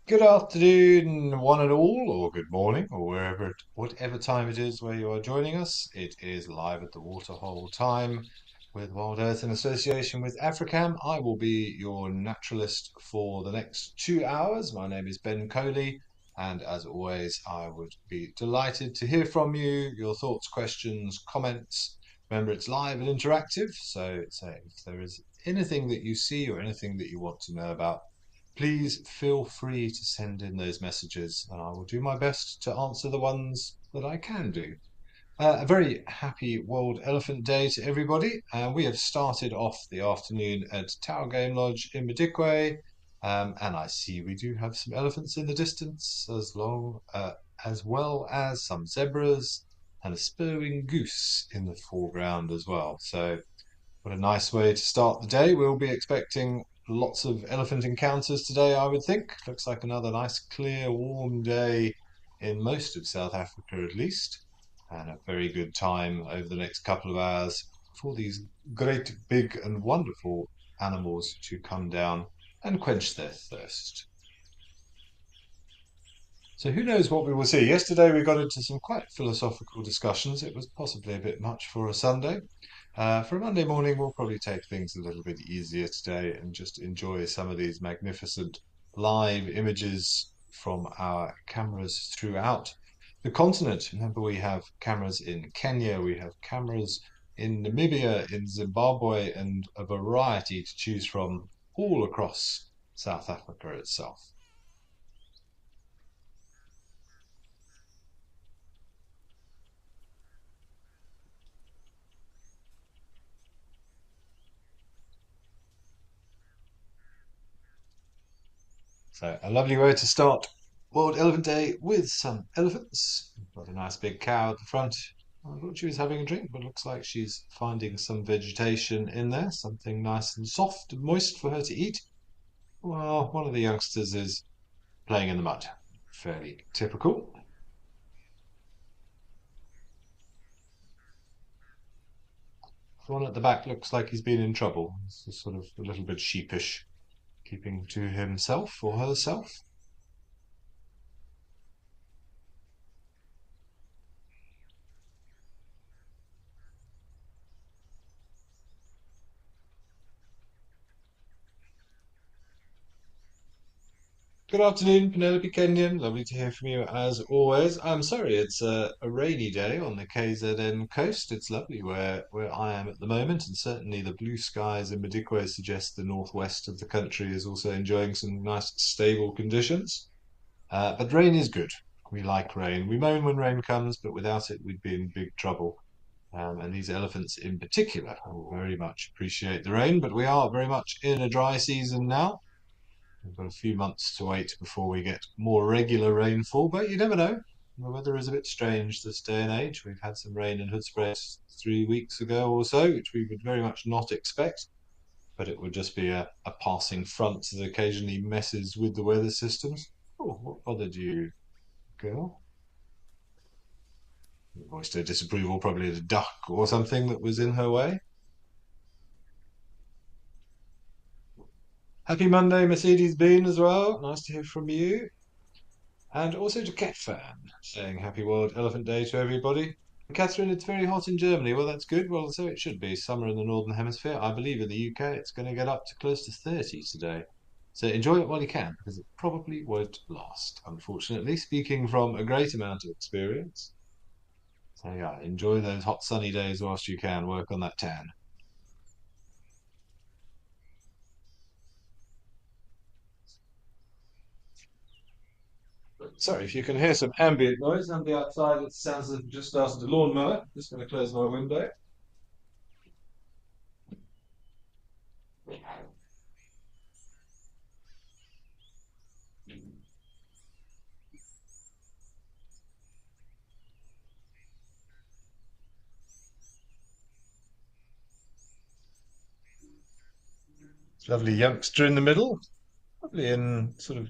Good afternoon, one and all, or good morning, or whatever time it is where you are joining us. It is live at the Waterhole time with Wild Earth in association with Africam. I will be your naturalist for the next 2 hours. My name is Ben Coley, and as always, I would be delighted to hear from you, your thoughts, questions, comments. Remember, it's live and interactive, so if there is anything that you see or anything that you want to know about, please feel free to send in those messages, and I will do my best to answer the ones that I can do. A very happy World Elephant Day to everybody. We have started off the afternoon at Tower Game Lodge in Madikwe, and I see we do have some elephants in the distance, as well as some zebras and a spurring goose in the foreground as well. So what a nice way to start the day. We'll be expecting lots of elephant encounters today, I would think. Looks like another nice, clear, warm day in most of South Africa, at least, and a very good time over the next couple of hours for these great, big, and wonderful animals to come down and quench their thirst. So who knows what we will see? Yesterday we got into some quite philosophical discussions. It was possibly a bit much for a Sunday. For a Monday morning, we'll probably take things a little bit easier today and just enjoy some of these magnificent live images from our cameras throughout the continent. Remember, we have cameras in Kenya, we have cameras in Namibia, in Zimbabwe, and a variety to choose from all across South Africa itself. So a lovely way to start World Elephant Day with some elephants. Got a nice big cow at the front. I thought she was having a drink, but looks like she's finding some vegetation in there, something nice and soft and moist for her to eat. Well, one of the youngsters is playing in the mud. Fairly typical. The one at the back looks like he's been in trouble. He's sort of a little bit sheepish, keeping to himself or herself. Good afternoon, Penelope Kenyon. Lovely to hear from you as always. I'm sorry, it's a rainy day on the KZN coast. It's lovely where I am at the moment, and certainly the blue skies in Madikwe suggest the northwest of the country is also enjoying some nice stable conditions. But rain is good. We like rain. We moan when rain comes, but without it, we'd be in big trouble. And these elephants in particular very much appreciate the rain, but we are very much in a dry season now. We've got a few months to wait before we get more regular rainfall, but you never know. The weather is a bit strange this day and age. We've had some rain in Hoedspruit 3 weeks ago or so, which we would very much not expect, but it would just be a passing front that occasionally messes with the weather systems. Oh, what bothered you, girl? You voiced her disapproval, probably at a duck or something that was in her way. Happy Monday, Mercedes Bean, as well. Nice to hear from you. And also to Cat Fan, saying Happy World Elephant Day to everybody. Catherine, it's very hot in Germany. Well, that's good. Well, so it should be. Summer in the Northern Hemisphere. I believe in the UK it's going to get up to close to 30 today. So enjoy it while you can, because it probably won't last, unfortunately, speaking from a great amount of experience. So yeah, enjoy those hot sunny days whilst you can. Work on that tan. Sorry if you can hear some ambient noise. On the outside, it sounds as if it just started a lawnmower. Just going to close my window. Lovely youngster in the middle, probably in sort of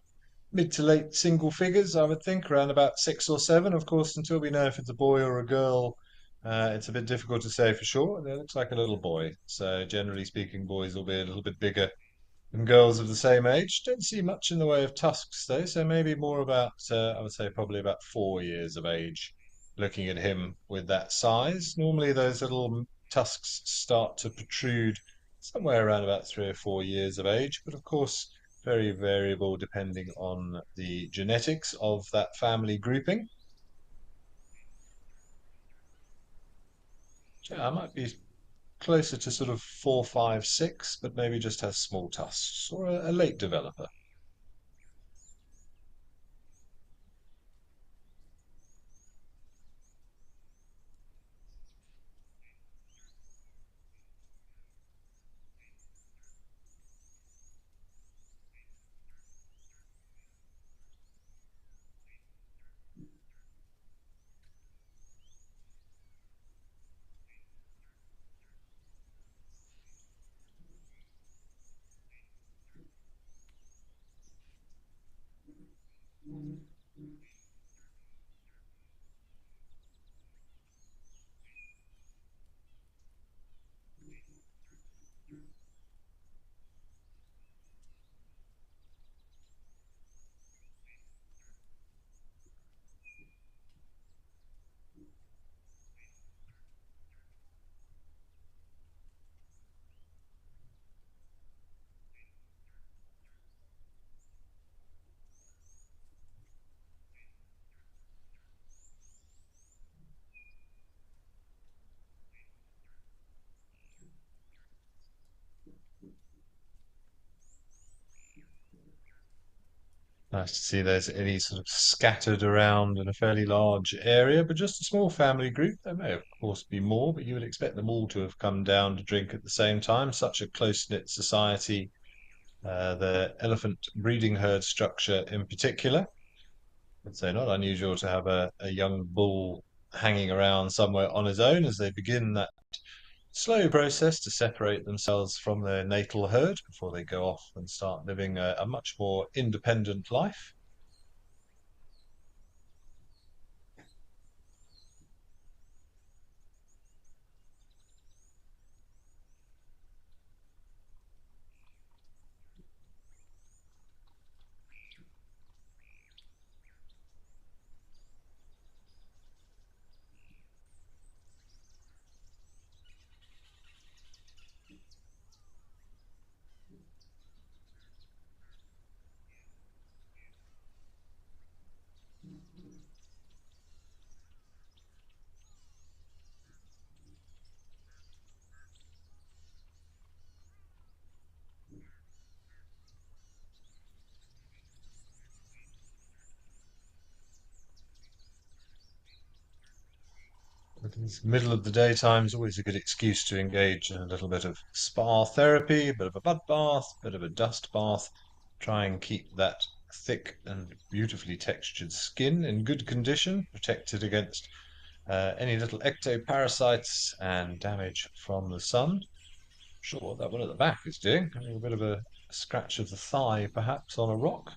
mid to late single figures, I would think, around about 6 or 7. Of course, until we know if it's a boy or a girl, it's a bit difficult to say for sure. It looks like a little boy. So, generally speaking, boys will be a little bit bigger And girls of the same age don't see much in the way of tusks, though, so maybe more about, I would say, probably about 4 years of age. Looking at him with that size, normally those little tusks start to protrude somewhere around about 3 or 4 years of age, but of course, very variable depending on the genetics of that family grouping. So I might be closer to sort of 4, 5, 6, but maybe just has small tusks or a late developer. Nice to see there's any sort of scattered around in a fairly large area, but just a small family group. There may, of course, be more, but you would expect them all to have come down to drink at the same time. Such a close-knit society, the elephant breeding herd structure in particular. I'd say not unusual to have a young bull hanging around somewhere on his own as they begin that slow process to separate themselves from their natal herd before they go off and start living a much more independent life. It's middle of the day time is always a good excuse to engage in a little bit of spa therapy, a bit of a mud bath, a bit of a dust bath. Try and keep that thick and beautifully textured skin in good condition, protected against any little ectoparasites and damage from the sun. Sure, what that one at the back is doing. Having a bit of a scratch of the thigh, perhaps, on a rock.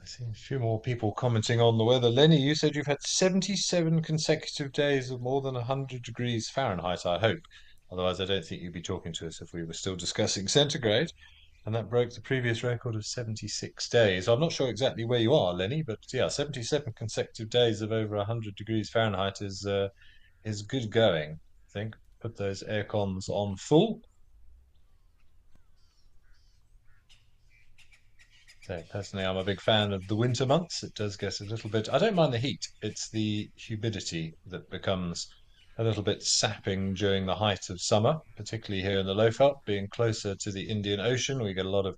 I see a few more people commenting on the weather. Lenny, you said you've had 77 consecutive days of more than 100 degrees Fahrenheit, I hope. Otherwise, I don't think you'd be talking to us if we were still discussing centigrade. and that broke the previous record of 76 days. I'm not sure exactly where you are, Lenny, but yeah, 77 consecutive days of over 100 degrees Fahrenheit is good going. I think put those air cons on full. So personally, I'm a big fan of the winter months. It does get a little bit. I don't mind the heat. It's the humidity that becomes a little bit sapping during the height of summer, particularly here in the Lowveld, being closer to the Indian Ocean. We get a lot of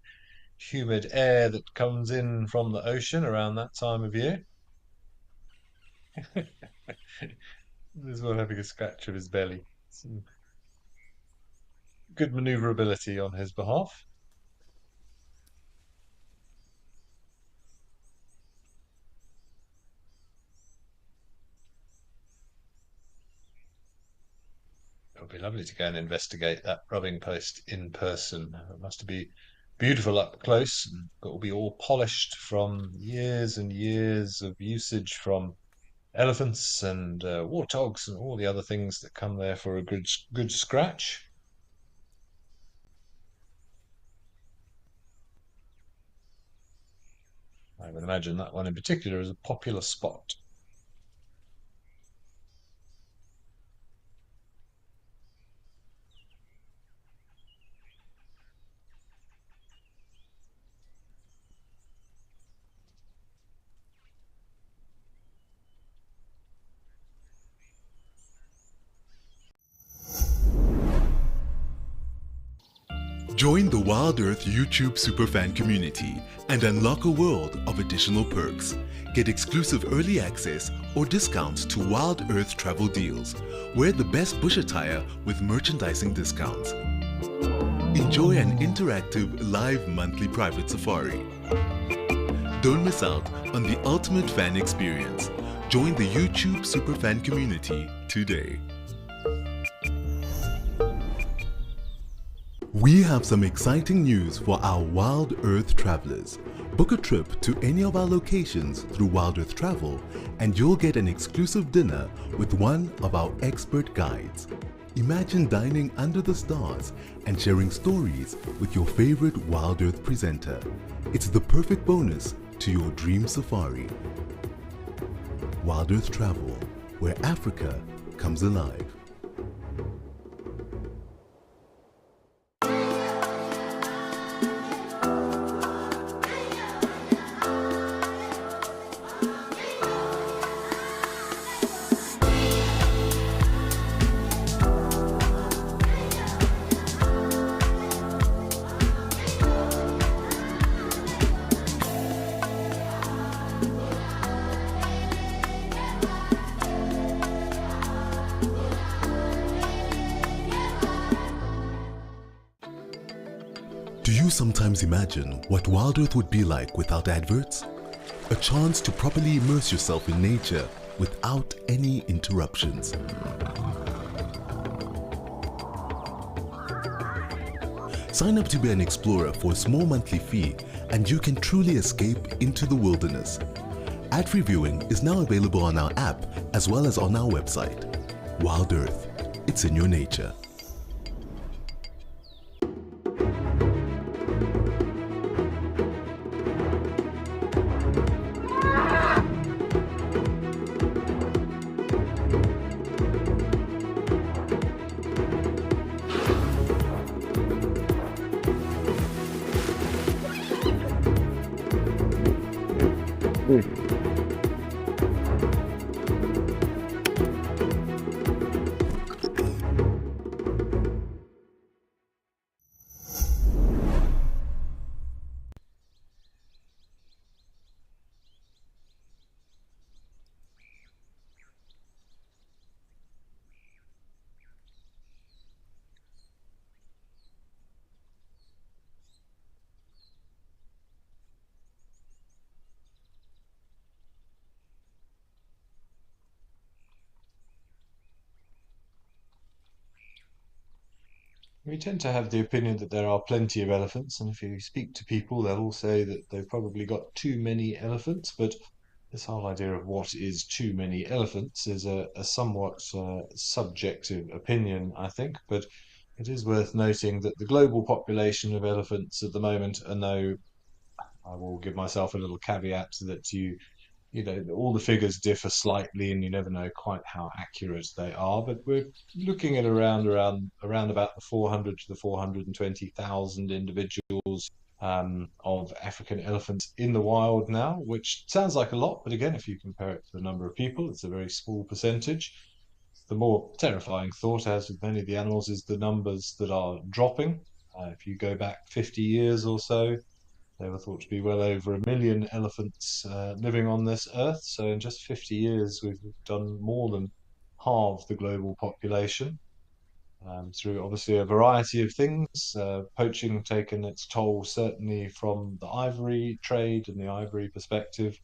humid air that comes in from the ocean around that time of year. There's one having a scratch of his belly. Some good maneuverability on his behalf. It would be lovely to go and investigate that rubbing post in person. It must be beautiful up close. And it will be all polished from years and years of usage from elephants and warthogs and all the other things that come there for a good scratch. I would imagine that one in particular is a popular spot. Join the Wild Earth YouTube superfan community and unlock a world of additional perks. Get exclusive early access or discounts to Wild Earth travel deals. Wear the best bush attire with merchandising discounts. Enjoy an interactive live monthly private safari. Don't miss out on the ultimate fan experience. Join the YouTube superfan community today. We have some exciting news for our Wild Earth travelers. Book a trip to any of our locations through Wild Earth Travel and you'll get an exclusive dinner with one of our expert guides. Imagine dining under the stars and sharing stories with your favorite Wild Earth presenter. It's the perfect bonus to your dream safari. Wild Earth Travel, where Africa comes alive. Do you sometimes imagine what Wild Earth would be like without adverts? A chance to properly immerse yourself in nature without any interruptions. Sign up to be an explorer for a small monthly fee and you can truly escape into the wilderness. Ad-free viewing is now available on our app as well as on our website. Wild Earth, it's in your nature. We tend to have the opinion that there are plenty of elephants, and if you speak to people, they'll all say that they've probably got too many elephants. But this whole idea of what is too many elephants is a somewhat subjective opinion, I think. But It is worth noting that the global population of elephants at the moment, and though I will give myself a little caveat that all the figures differ slightly and you never know quite how accurate they are, but we're looking at around about the 400 to the 420,000 individuals of African elephants in the wild now, which sounds like a lot, but again, if you compare it to the number of people, it's a very small percentage. The more terrifying thought, as with many of the animals, is the numbers that are dropping. If you go back 50 years or so, they were thought to be well over 1 million elephants living on this earth. So in just 50 years, we've done more than halve the global population through obviously a variety of things. Poaching taken its toll certainly from the ivory trade and the ivory perspective.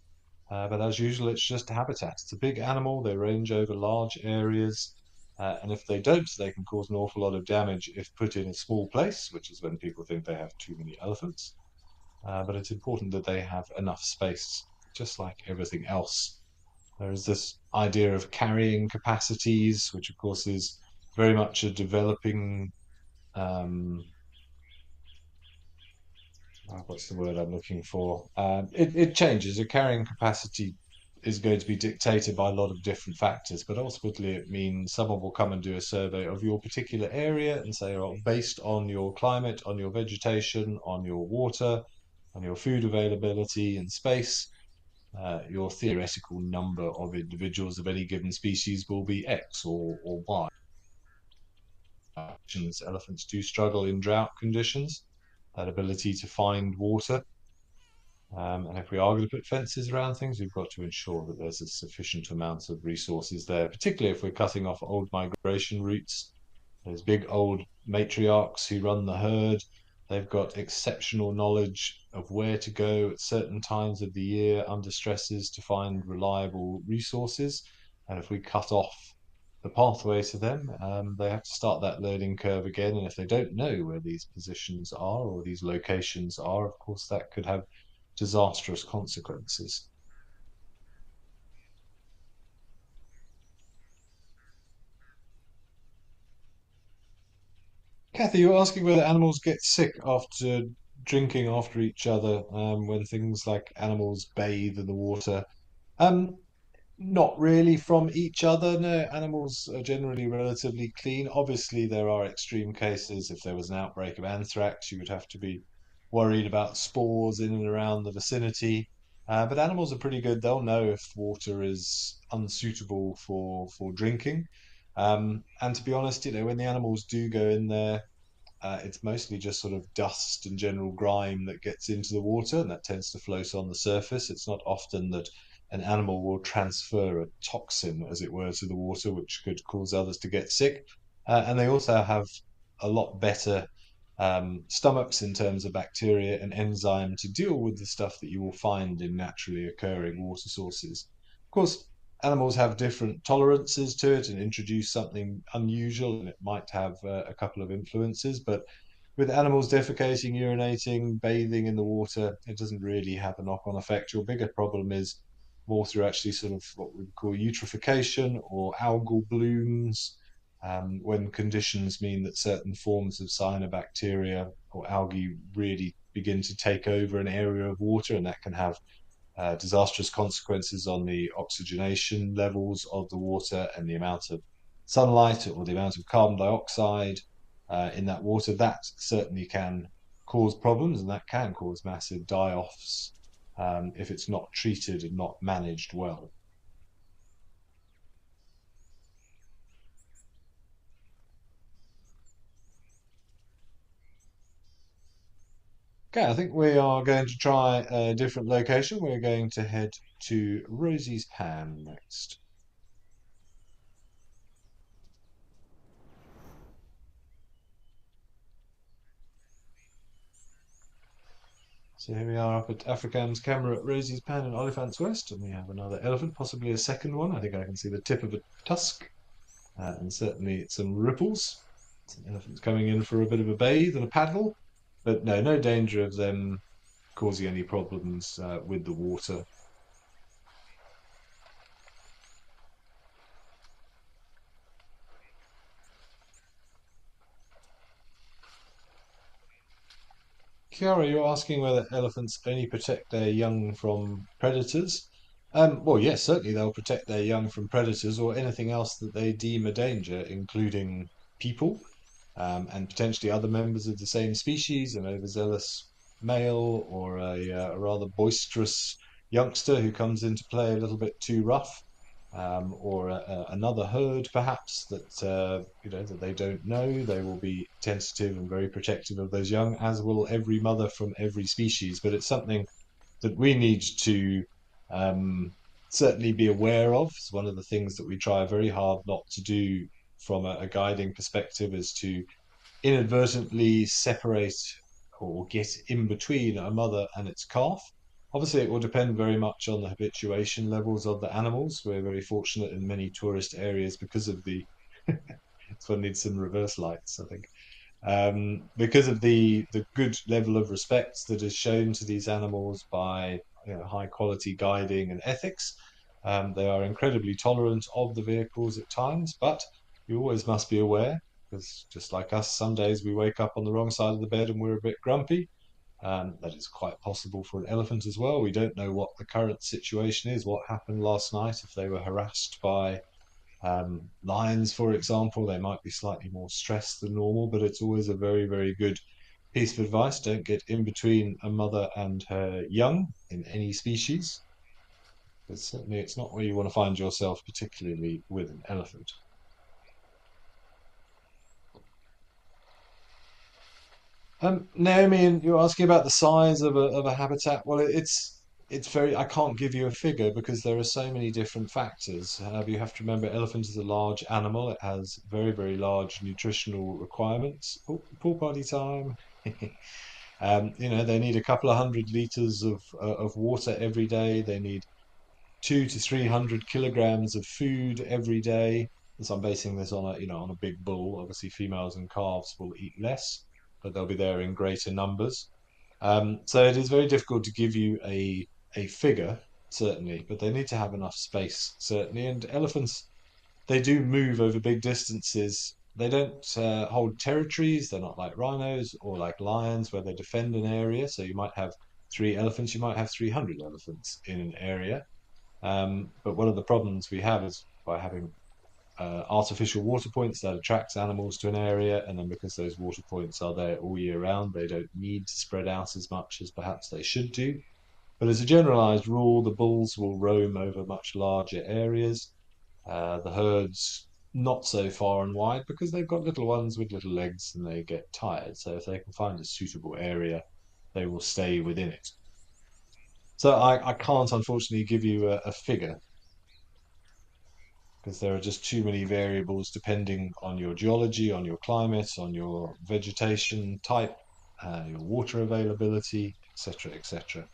But as usual, it's just habitat. It's a big animal. They range over large areas. And if they don't, they can cause an awful lot of damage if put in a small place, which is when people think they have too many elephants. But it's important that they have enough space, just like everything else. There is this idea of carrying capacities, which of course is very much a developing, um, what's the word I'm looking for? It changes. A carrying capacity is going to be dictated by a lot of different factors, but ultimately it means someone will come and do a survey of your particular area and say, oh, based on your climate, on your vegetation, on your water, on your food availability and space, your theoretical number of individuals of any given species will be X or Y. Elephants do struggle in drought conditions, that ability to find water. And if we are going to put fences around things, we've got to ensure that there's a sufficient amount of resources there, particularly if we're cutting off old migration routes. Those big old matriarchs who run the herd, they've got exceptional knowledge of where to go at certain times of the year under stresses to find reliable resources. And if we cut off the pathway to them, they have to start that learning curve again. And if they don't know where these positions are or these locations are, of course, that could have disastrous consequences. Kathy, you're asking whether animals get sick after drinking after each other, when things like animals bathe in the water. Um, Not really from each other. No, animals are generally relatively clean. Obviously, there are extreme cases. If there was an outbreak of anthrax, you would have to be worried about spores in and around the vicinity. But animals are pretty good. They'll know if water is unsuitable for drinking. And to be honest, when the animals do go in there, it's mostly just sort of dust and general grime that gets into the water, and that tends to float on the surface. It's not often that an animal will transfer a toxin, as it were, to the water, which could cause others to get sick. And they also have a lot better stomachs in terms of bacteria and enzyme to deal with the stuff that you will find in naturally occurring water sources. Of course, animals have different tolerances to it and introduce something unusual, and it might have a couple of influences. But with animals defecating, urinating, bathing in the water, it doesn't really have a knock on effect. Your bigger problem is more through actually sort of what we call eutrophication or algal blooms, when conditions mean that certain forms of cyanobacteria or algae really begin to take over an area of water, and that can have disastrous consequences on the oxygenation levels of the water and the amount of sunlight or the amount of carbon dioxide in that water. That certainly can cause problems, and that can cause massive die-offs if it's not treated and not managed well. Okay, I think we are going to try a different location. We're going to head to Rosie's Pan next. So here we are up at Afrikaan's camera at Rosie's Pan in Olifants West, and we have another elephant, possibly a second one. I think I can see the tip of a tusk, and certainly some ripples. Some elephants coming in for a bit of a bathe and a paddle, but no, no danger of them causing any problems with the water. Kiara, you're asking whether elephants only protect their young from predators. Well, yes, certainly they'll protect their young from predators or anything else that they deem a danger, including people, and potentially other members of the same species, an overzealous male or a rather boisterous youngster who comes into play a little bit too rough, or another herd perhaps that that they don't know. They will be tentative and very protective of those young, as will every mother from every species. But it's something that we need to um, certainly be aware of. It's one of the things that we try very hard not to do from a guiding perspective, is to inadvertently separate or get in between a mother and its calf. Obviously, it will depend very much on the habituation levels of the animals. We're very fortunate in many tourist areas because of the. This one needs some reverse lights, I think. Because of the good level of respect that is shown to these animals by high quality guiding and ethics. They are incredibly tolerant of the vehicles at times, but you always must be aware, because just like us, some days we wake up on the wrong side of the bed and we're a bit grumpy. That is quite possible for an elephant as well. We don't know what the current situation is, what happened last night. If they were harassed by lions, for example, they might be slightly more stressed than normal, but it's always a very, very good piece of advice. Don't get in between a mother and her young in any species. But certainly it's not where you want to find yourself, particularly with an elephant. Naomi, and you're asking about the size of a habitat. Well, it's very. I can't give you a figure because there are so many different factors. You have to remember, elephant is a large animal. It has very, very large nutritional requirements. Oh, pool party time. They need a couple of 100 liters of water every day. They need 200 to 300 kilograms of food every day. So I'm basing this on a big bull. Obviously, females and calves will eat less, but they'll be there in greater numbers. So it is very difficult to give you a figure, certainly, but they need to have enough space, certainly. And elephants, they do move over big distances. They don't hold territories. They're not like rhinos or like lions where they defend an area. So you might have 3 elephants, you might have 300 elephants in an area. But one of the problems we have is by having artificial water points that attracts animals to an area, and then because those water points are there all year round, they don't need to spread out as much as perhaps they should do. But as a generalized rule, the bulls will roam over much larger areas. The herds not so far and wide because they've got little ones with little legs and they get tired. So if they can find a suitable area, they will stay within it. So I can't unfortunately give you a figure because there are just too many variables depending on your geology, on your climate, on your vegetation type, your water availability, etc., etc.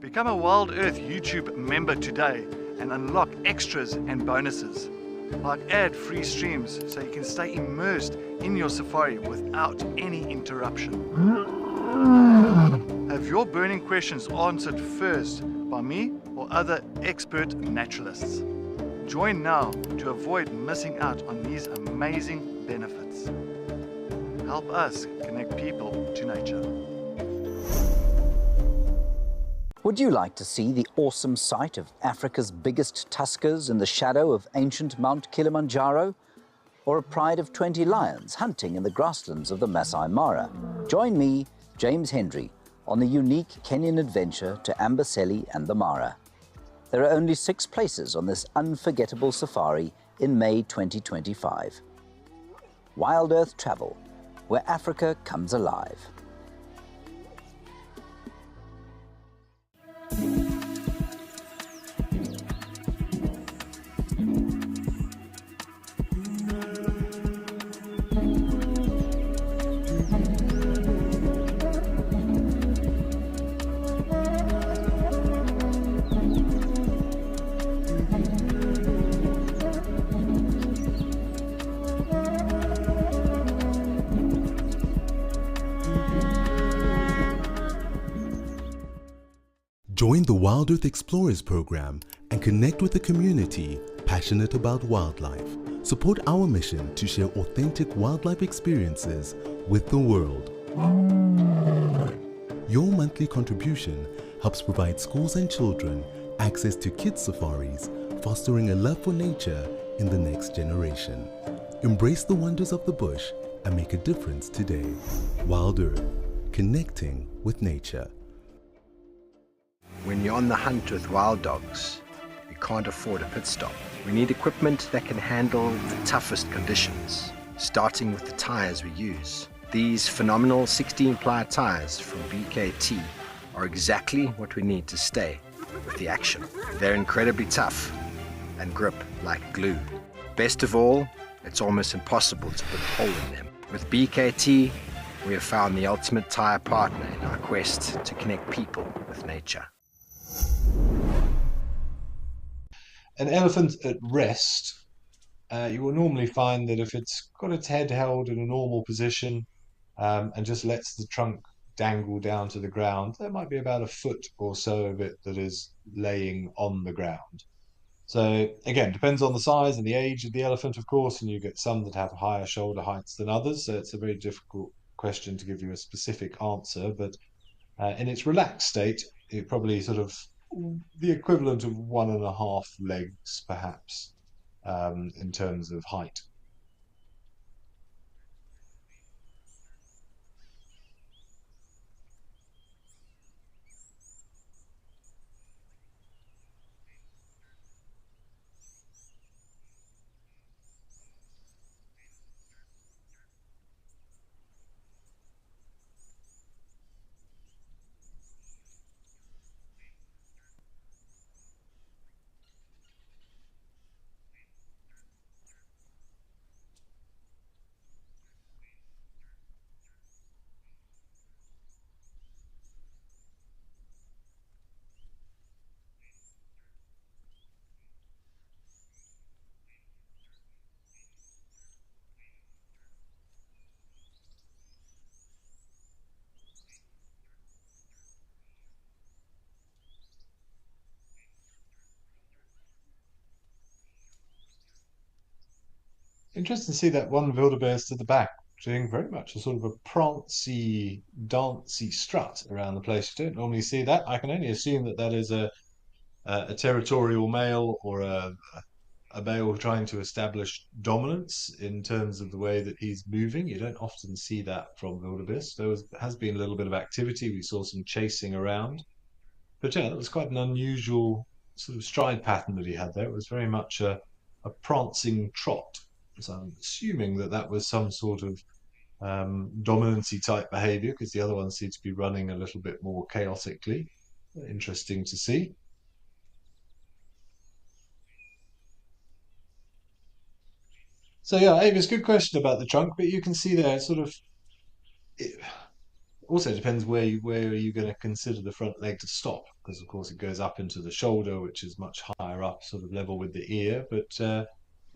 Become a Wild Earth YouTube member today and unlock extras and bonuses, like ad-free streams so you can stay immersed in your safari without any interruption. Have your burning questions answered first by me or other expert naturalists. Join now to avoid missing out on these amazing benefits. Help us connect people to nature. Would you like to see the awesome sight of Africa's biggest tuskers in the shadow of ancient Mount Kilimanjaro? Or a pride of 20 lions hunting in the grasslands of the Masai Mara? Join me, James Hendry, on the unique Kenyan adventure to Amboseli and the Mara. There are only 6 places on this unforgettable safari in May 2025. Wild Earth Travel, where Africa comes alive. Join the Wild Earth Explorers program and connect with a community passionate about wildlife. Support our mission to share authentic wildlife experiences with the world. Your monthly contribution helps provide schools and children access to kids' safaris, fostering a love for nature in the next generation. Embrace the wonders of the bush and make a difference today. Wild Earth, connecting with nature. When you're on the hunt with wild dogs, you can't afford a pit stop. We need equipment that can handle the toughest conditions, starting with the tires we use. These phenomenal 16-ply tires from BKT are exactly what we need to stay with the action. They're incredibly tough and grip like glue. Best of all, it's almost impossible to put a hole in them. With BKT, we have found the ultimate tire partner in our quest to connect people with nature. An elephant at rest, you will normally find that if it's got its head held in a normal position and just lets the trunk dangle down to the ground, there might be about a foot or so of it that is laying on the ground. So again, depends on the size and the age of the elephant, of course, and you get some that have higher shoulder heights than others. So it's a very difficult question to give you a specific answer, but in its relaxed state, it probably sort of the equivalent of 1.5 legs, perhaps, in terms of height. Interesting to see that one wildebeest to the back doing very much a sort of a prancy, dancey strut around the place. You don't normally see that. I can only assume that that is a territorial male or a male trying to establish dominance in terms of the way that he's moving. You don't often see that from wildebeest. Has been a little bit of activity. We saw some chasing around, but yeah, that was quite an unusual sort of stride pattern that he had there. It was very much a prancing trot. So I'm assuming that that was some sort of dominancy type behavior because the other ones seem to be running a little bit more chaotically. Interesting to see. So yeah, Avis, good question about the trunk, but you can see there sort of it also depends where are you going to consider the front leg to stop, because of course it goes up into the shoulder, which is much higher up, sort of level with the ear. But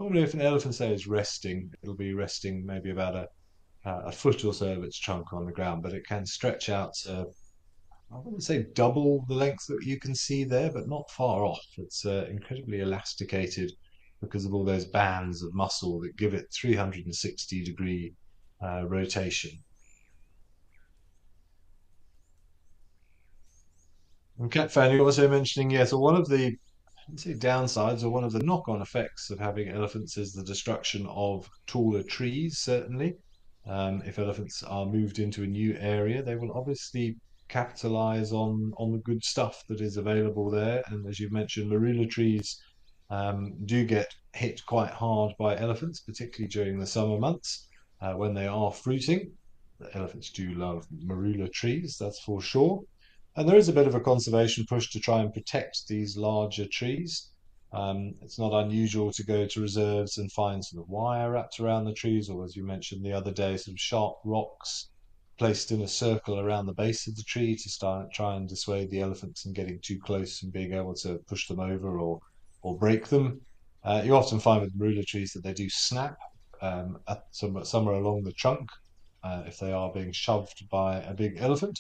normally, if an elephant say is resting, it'll be resting maybe about a foot or so of its trunk on the ground, but it can stretch out I wouldn't say double the length that you can see there, but not far off. It's incredibly elasticated because of all those bands of muscle that give it 360-degree rotation. And Cat Fan, you're also mentioning, yeah, so one of the let's say downsides or one of the knock-on effects of having elephants is the destruction of taller trees, certainly. If elephants are moved into a new area, they will obviously capitalize on the good stuff that is available there. And as you've mentioned, marula trees do get hit quite hard by elephants, particularly during the summer months when they are fruiting. The elephants do love marula trees, that's for sure. And there is a bit of a conservation push to try and protect these larger trees. It's not unusual to go to reserves and find sort of wire wrapped around the trees, or as you mentioned the other day, sort of sharp rocks placed in a circle around the base of the tree to try and dissuade the elephants from getting too close and being able to push them over or break them. You often find with marula trees that they do snap somewhere along the trunk if they are being shoved by a big elephant.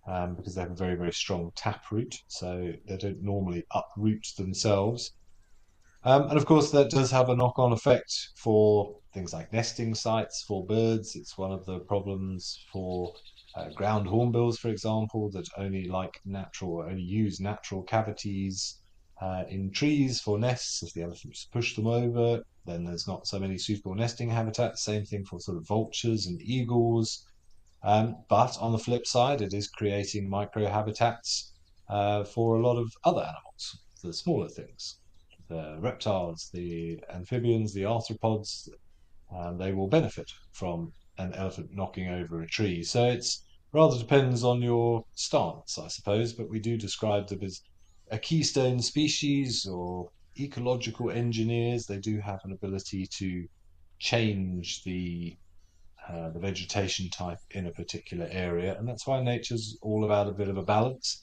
because they have a very, very strong taproot, so they don't normally uproot themselves. And of course, that does have a knock-on effect for things like nesting sites for birds. It's one of the problems for ground hornbills, for example, that only use natural cavities in trees for nests. If the elephants push them over, then there's not so many suitable nesting habitats. Same thing for sort of vultures and eagles. But on the flip side, it is creating microhabitats for a lot of other animals, the smaller things, the reptiles, the amphibians, the arthropods. They will benefit from an elephant knocking over a tree. So it's rather depends on your stance, I suppose. But we do describe them as a keystone species or ecological engineers. They do have an ability to change the vegetation type in a particular area, and that's why nature's all about a bit of a balance.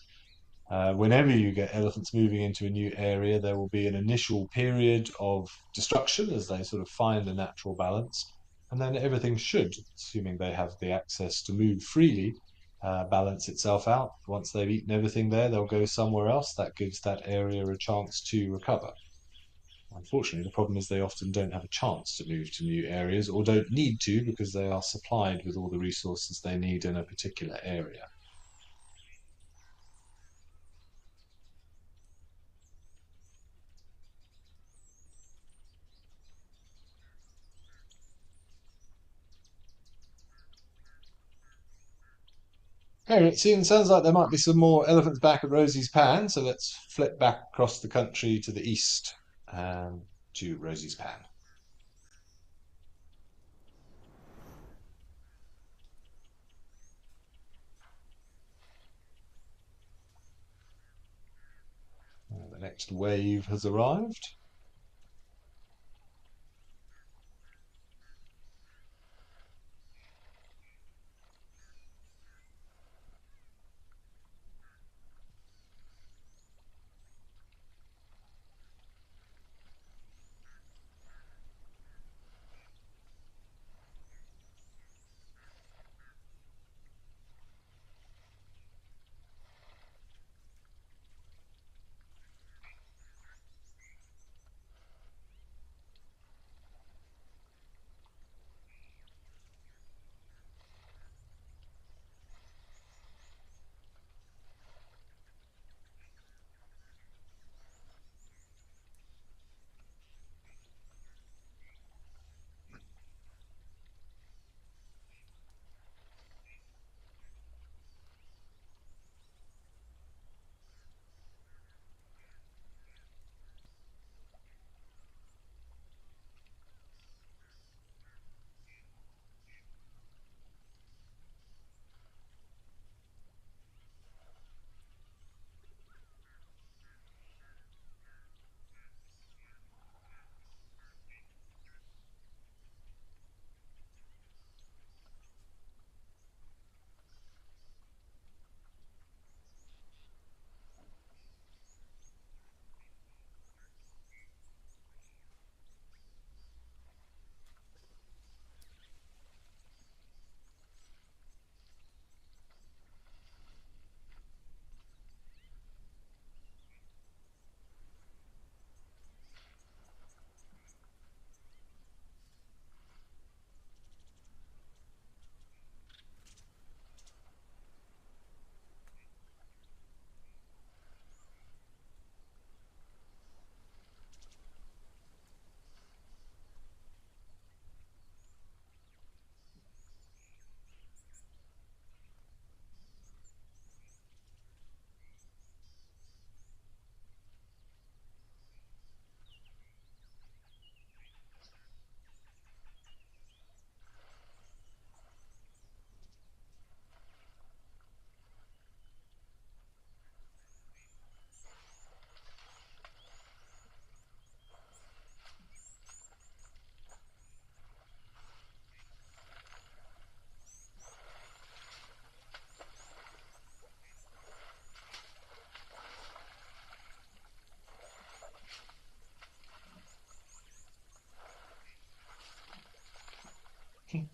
Whenever you get elephants moving into a new area, there will be an initial period of destruction as they sort of find a natural balance, and then everything should, assuming they have the access to move freely, balance itself out. Once they've eaten everything there, they'll go somewhere else. That gives that area a chance to recover. Unfortunately, the problem is they often don't have a chance to move to new areas or don't need to because they are supplied with all the resources they need in a particular area. Okay, it sounds like there might be some more elephants back at Rosie's Pan, so let's flip back across the country to the east to Rosie's Pan. The next wave has arrived.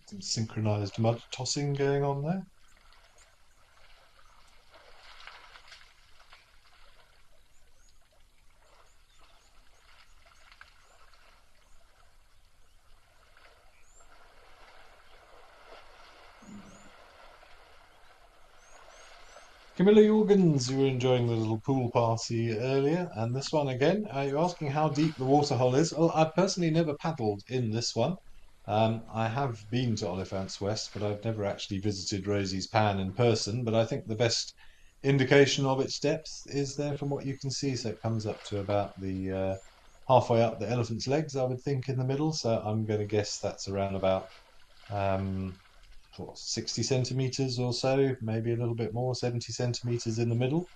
Some synchronized mud tossing going on there. Camilla Jorgens, you were enjoying the little pool party earlier, and this one again. You're asking how deep the waterhole is. Well, I've personally never paddled in this one. I have been to Oliphant's West, but I've never actually visited Rosie's Pan in person. But I think the best indication of its depth is there from what you can see. So it comes up to about the halfway up the elephant's legs, I would think, in the middle. So I'm going to guess that's around about um, 60 centimeters or so, maybe a little bit more, 70 centimeters in the middle.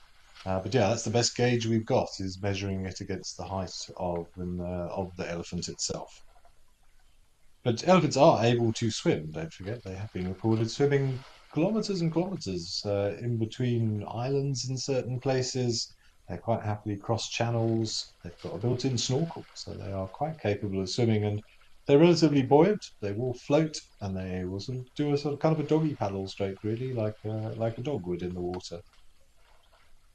But yeah, that's the best gauge we've got is measuring it against the height of the elephant itself. But elephants are able to swim, don't forget. They have been reported swimming kilometers and kilometers in between islands in certain places. They quite happily cross channels. They've got a built-in snorkel, so they are quite capable of swimming, and they're relatively buoyant. They will float, and they will sort of do a sort of kind of a doggy paddle stroke, really, like a dog would in the water.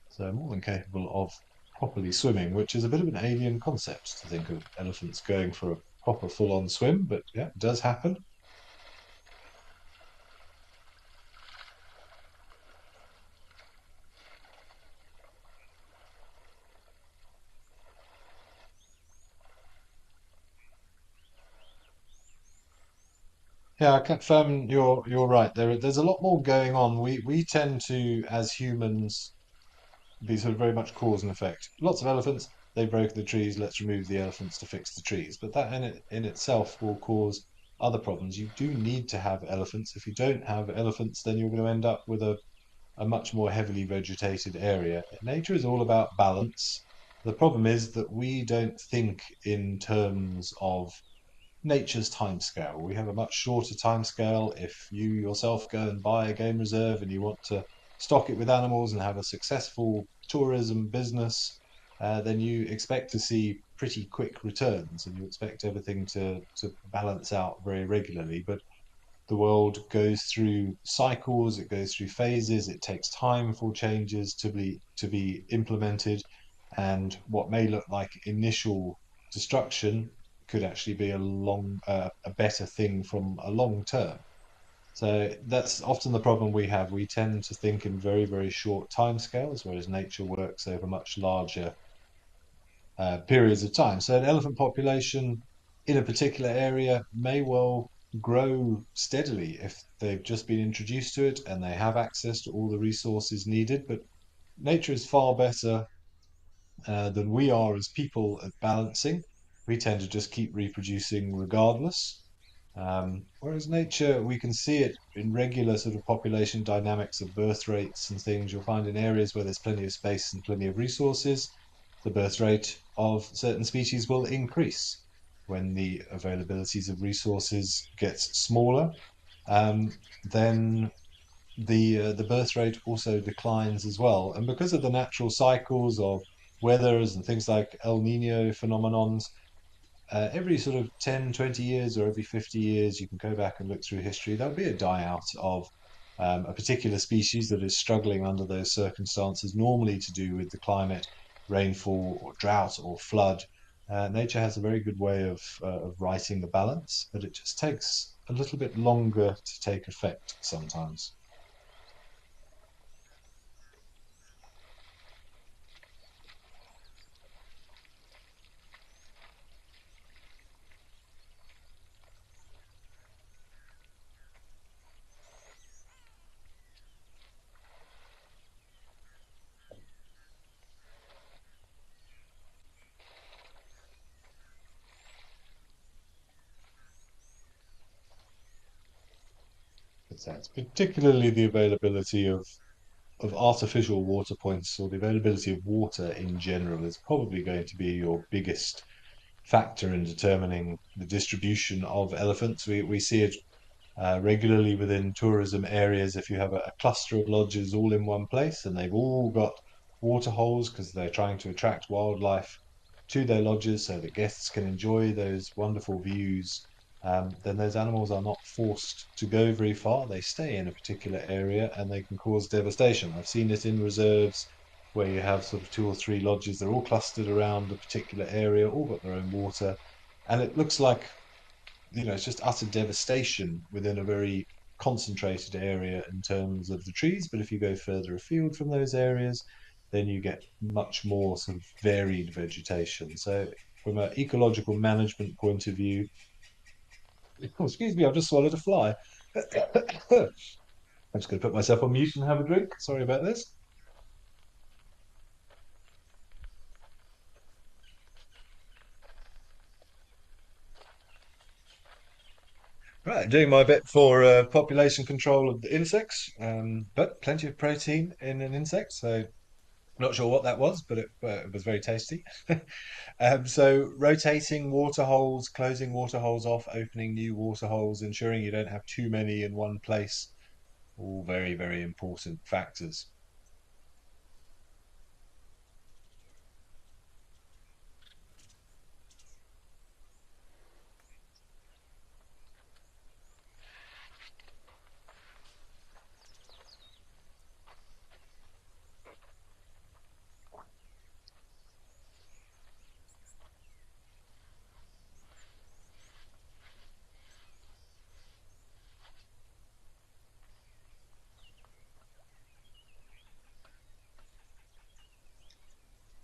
So more than capable of properly swimming, which is a bit of an alien concept to think of elephants going for a proper full-on swim, but yeah, it does happen. Yeah, I confirm you're right. There's a lot more going on. We tend to, as humans, be sort of very much cause and effect. Lots of elephants, they broke the trees, let's remove the elephants to fix the trees. But that in itself will cause other problems. You do need to have elephants. If you don't have elephants, then you're going to end up with a much more heavily vegetated area. Nature is all about balance. The problem is that we don't think in terms of nature's timescale. We have a much shorter timescale. If you yourself go and buy a game reserve and you want to stock it with animals and have a successful tourism business, then you expect to see pretty quick returns and you expect everything to balance out very regularly. But the world goes through cycles, it goes through phases, it takes time for changes to be implemented, and what may look like initial destruction could actually be a better thing from a long term. So that's often the problem we have. We tend to think in very, very short timescales, whereas nature works over much larger periods of time. So an elephant population in a particular area may well grow steadily if they've just been introduced to it and they have access to all the resources needed. But nature is far better than we are as people at balancing. We tend to just keep reproducing regardless. Whereas nature, we can see it in regular sort of population dynamics of birth rates and things. You'll find in areas where there's plenty of space and plenty of resources, the birth rate of certain species will increase. When the availabilities of resources gets smaller, then the birth rate also declines as well. And because of the natural cycles of weathers and things like El Nino phenomenons, every sort of 10, 20 years or every 50 years, you can go back and look through history, there'll be a die out of a particular species that is struggling under those circumstances, normally to do with the climate, rainfall, or drought, or flood. Nature has a very good way of righting the balance, but it just takes a little bit longer to take effect sometimes. But that's particularly the availability of artificial water points or the availability of water in general is probably going to be your biggest factor in determining the distribution of elephants. We see it regularly within tourism areas. If you have a cluster of lodges all in one place and they've all got water holes because they're trying to attract wildlife to their lodges so that guests can enjoy those wonderful views, then those animals are not forced to go very far. They stay in a particular area and they can cause devastation. I've seen it in reserves where you have sort of two or three lodges, they're all clustered around a particular area, all got their own water, and it looks like it's just utter devastation within a very concentrated area in terms of the trees, but if you go further afield from those areas, then you get much more sort of varied vegetation. So from an ecological management point of view, oh, excuse me, I've just swallowed a fly. I'm just going to put myself on mute and have a drink. Sorry about this. Right, doing my bit for population control of the insects, but plenty of protein in an insect, so not sure what that was, but it was very tasty. So rotating water holes, closing water holes off, opening new water holes, ensuring you don't have too many in one place, all very, very important factors.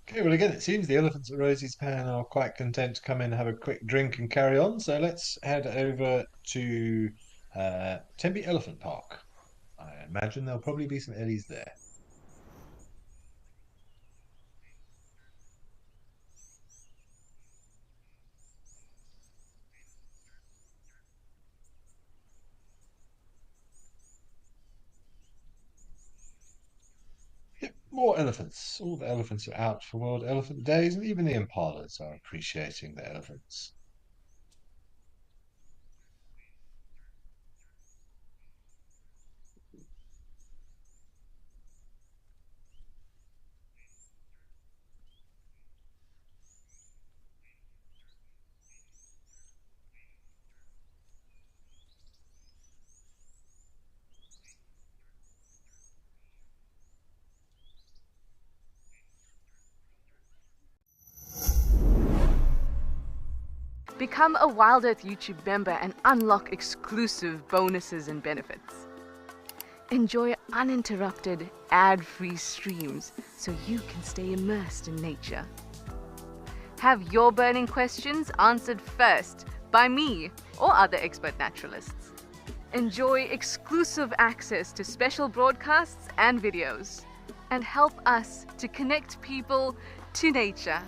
Okay, well, again, it seems the elephants at Rosie's Pan are quite content to come in, have a quick drink, and carry on. So let's head over to Tempe Elephant Park. I imagine there'll probably be some Ellies there. Yep, more elephants. All the elephants are out for World Elephant Days, and even the impalas are appreciating the elephants. Become a Wild Earth YouTube member and unlock exclusive bonuses and benefits. Enjoy uninterrupted, ad-free streams so you can stay immersed in nature. Have your burning questions answered first by me or other expert naturalists. Enjoy exclusive access to special broadcasts and videos, and help us to connect people to nature.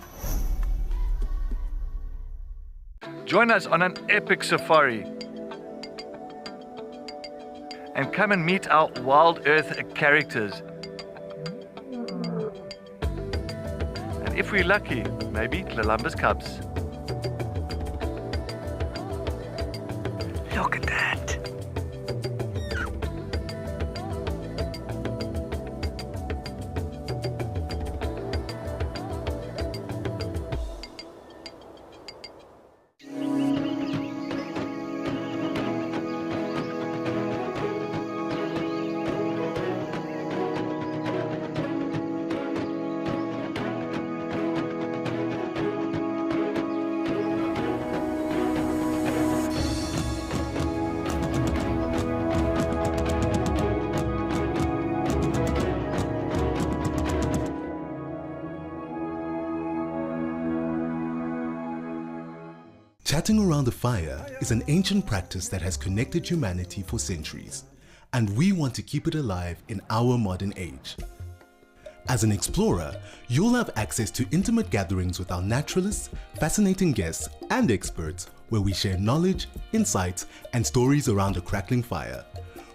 Join us on an epic safari and come and meet our Wild Earth characters. And if we're lucky, maybe Columbus cubs. Look at that. Chatting around a fire is an ancient practice that has connected humanity for centuries, and we want to keep it alive in our modern age. As an explorer, you'll have access to intimate gatherings with our naturalists, fascinating guests, and experts where we share knowledge, insights, and stories around a crackling fire.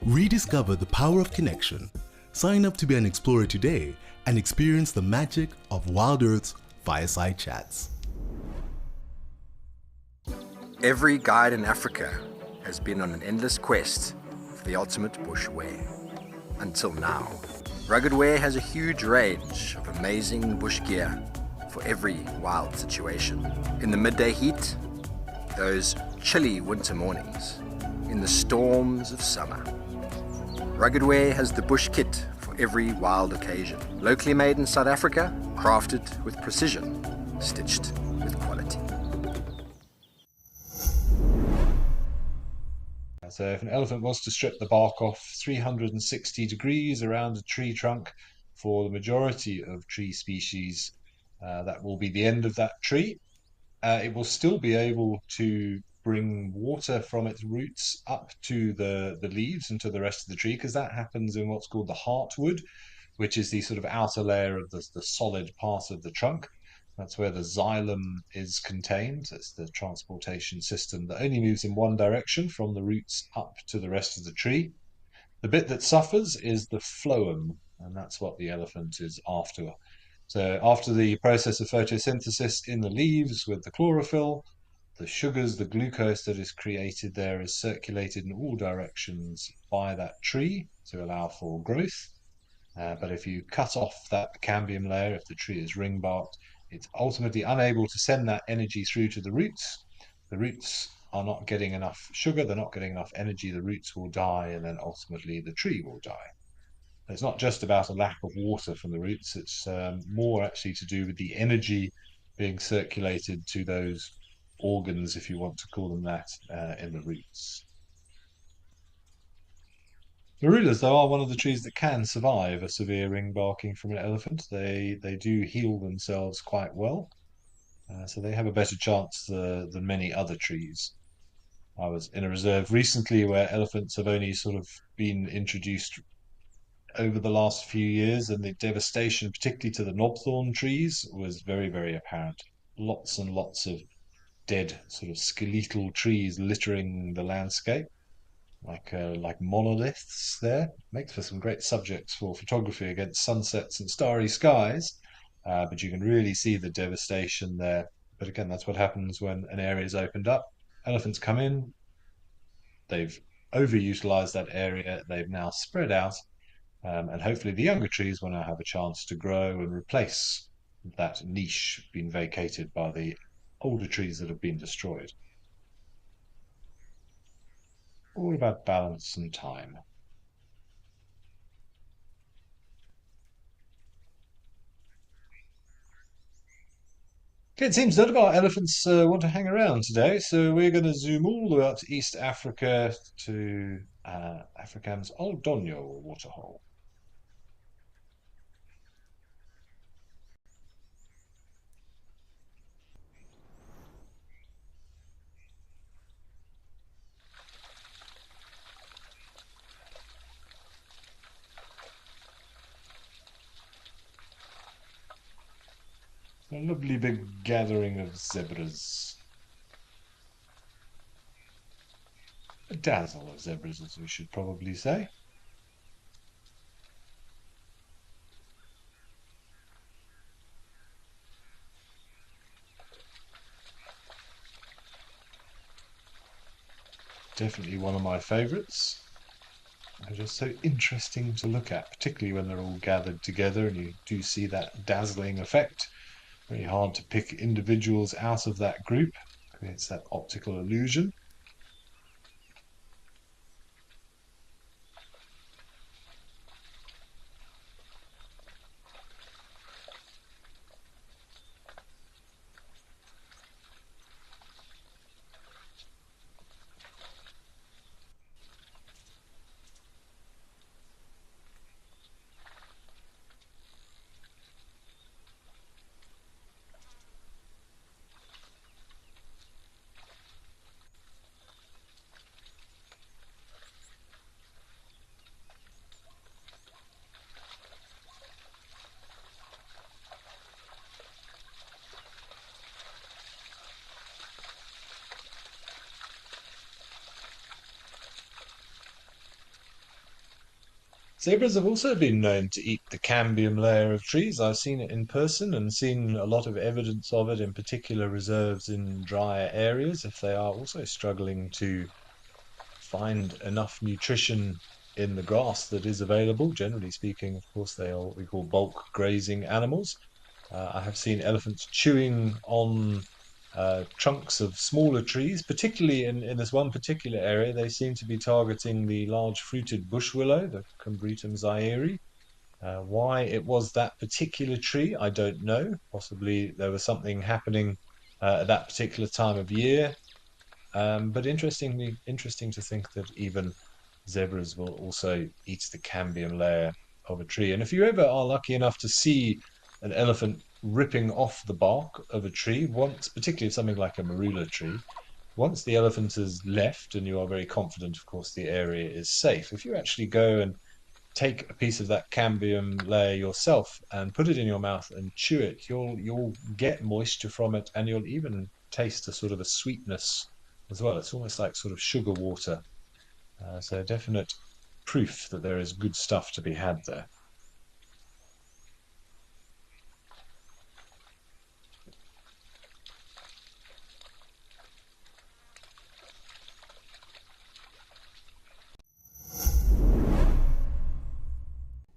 Rediscover the power of connection. Sign up to be an explorer today and experience the magic of Wild Earth's Fireside Chats. Every guide in Africa has been on an endless quest for the ultimate bush wear. Until now, Rugged Wear has a huge range of amazing bush gear for every wild situation. In the midday heat, those chilly winter mornings, in the storms of summer. Rugged Wear has the bush kit for every wild occasion. Locally made in South Africa, crafted with precision, stitched with quality. So if an elephant was to strip the bark off 360 degrees around a tree trunk, for the majority of tree species, that will be the end of that tree. It will still be able to bring water from its roots up to the leaves and to the rest of the tree, because that happens in what's called the heartwood, which is the sort of outer layer of the solid part of the trunk. That's where the xylem is contained. It's the transportation system that only moves in one direction from the roots up to the rest of the tree. The bit that suffers is the phloem, and that's what the elephant is after. So after the process of photosynthesis in the leaves with the chlorophyll, the sugars, the glucose that is created there is circulated in all directions by that tree to allow for growth. But if you cut off that cambium layer, if the tree is ring barked, it's ultimately unable to send that energy through to the roots. The roots are not getting enough sugar, they're not getting enough energy, the roots will die, and then ultimately the tree will die. It's not just about a lack of water from the roots, it's more actually to do with the energy being circulated to those organs, if you want to call them that, in the roots. Marulas, though, are one of the trees that can survive a severe ring barking from an elephant. They do heal themselves quite well, so they have a better chance than many other trees. I was in a reserve recently where elephants have only sort of been introduced over the last few years, and the devastation, particularly to the knobthorn trees, was very, very apparent. Lots and lots of dead, sort of skeletal trees littering the landscape, like monoliths there. Makes for some great subjects for photography against sunsets and starry skies, but you can really see the devastation there. But again, that's what happens when an area is opened up. Elephants come in, they've overutilized that area, they've now spread out, and hopefully the younger trees will now have a chance to grow and replace that niche being vacated by the older trees that have been destroyed. All about balance and time. Okay, it seems none of our elephants want to hang around today, so we're going to zoom all the way up to East Africa to Afrikaans Old Donyo waterhole. A lovely big gathering of zebras. A dazzle of zebras, as we should probably say. Definitely one of my favourites. They're just so interesting to look at, particularly when they're all gathered together and you do see that dazzling effect. Very hard to pick individuals out of that group. Creates that optical illusion. Zebras have also been known to eat the cambium layer of trees. I've seen it in person and seen a lot of evidence of it in particular reserves in drier areas, if they are also struggling to find enough nutrition in the grass that is available. Generally speaking, of course, they are what we call bulk grazing animals. I have seen elephants chewing on trunks of smaller trees, particularly in this one particular area. They seem to be targeting the large fruited bush willow, the Combretum zaire. Why it was that particular tree, I don't know. Possibly there was something happening at that particular time of year. But interesting to think that even zebras will also eat the cambium layer of a tree. And if you ever are lucky enough to see an elephant ripping off the bark of a tree, once, particularly something like a marula tree, once the elephant has left and you are very confident, of course, the area is safe, if you actually go and take a piece of that cambium layer yourself and put it in your mouth and chew it, you'll get moisture from it, and you'll even taste a sort of a sweetness as well. It's almost like sort of sugar water. So definite proof that there is good stuff to be had there.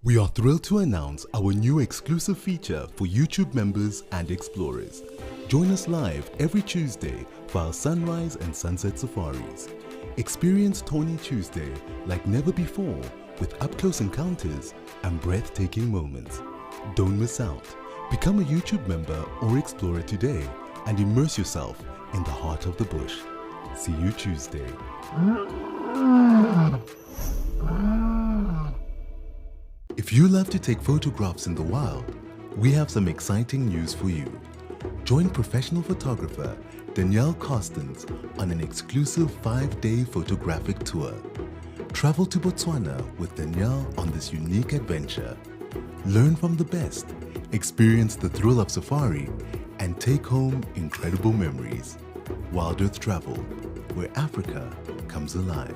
We are thrilled to announce our new exclusive feature for YouTube members and explorers. Join us live every Tuesday for our sunrise and sunset safaris. Experience Tawny Tuesday like never before with up-close encounters and breathtaking moments. Don't miss out. Become a YouTube member or explorer today and immerse yourself in the heart of the bush. See you Tuesday. If you love to take photographs in the wild, we have some exciting news for you. Join professional photographer Danielle Carstens on an exclusive 5-day photographic tour. Travel to Botswana with Danielle on this unique adventure. Learn from the best, experience the thrill of safari, and take home incredible memories. Wild Earth Travel, where Africa comes alive.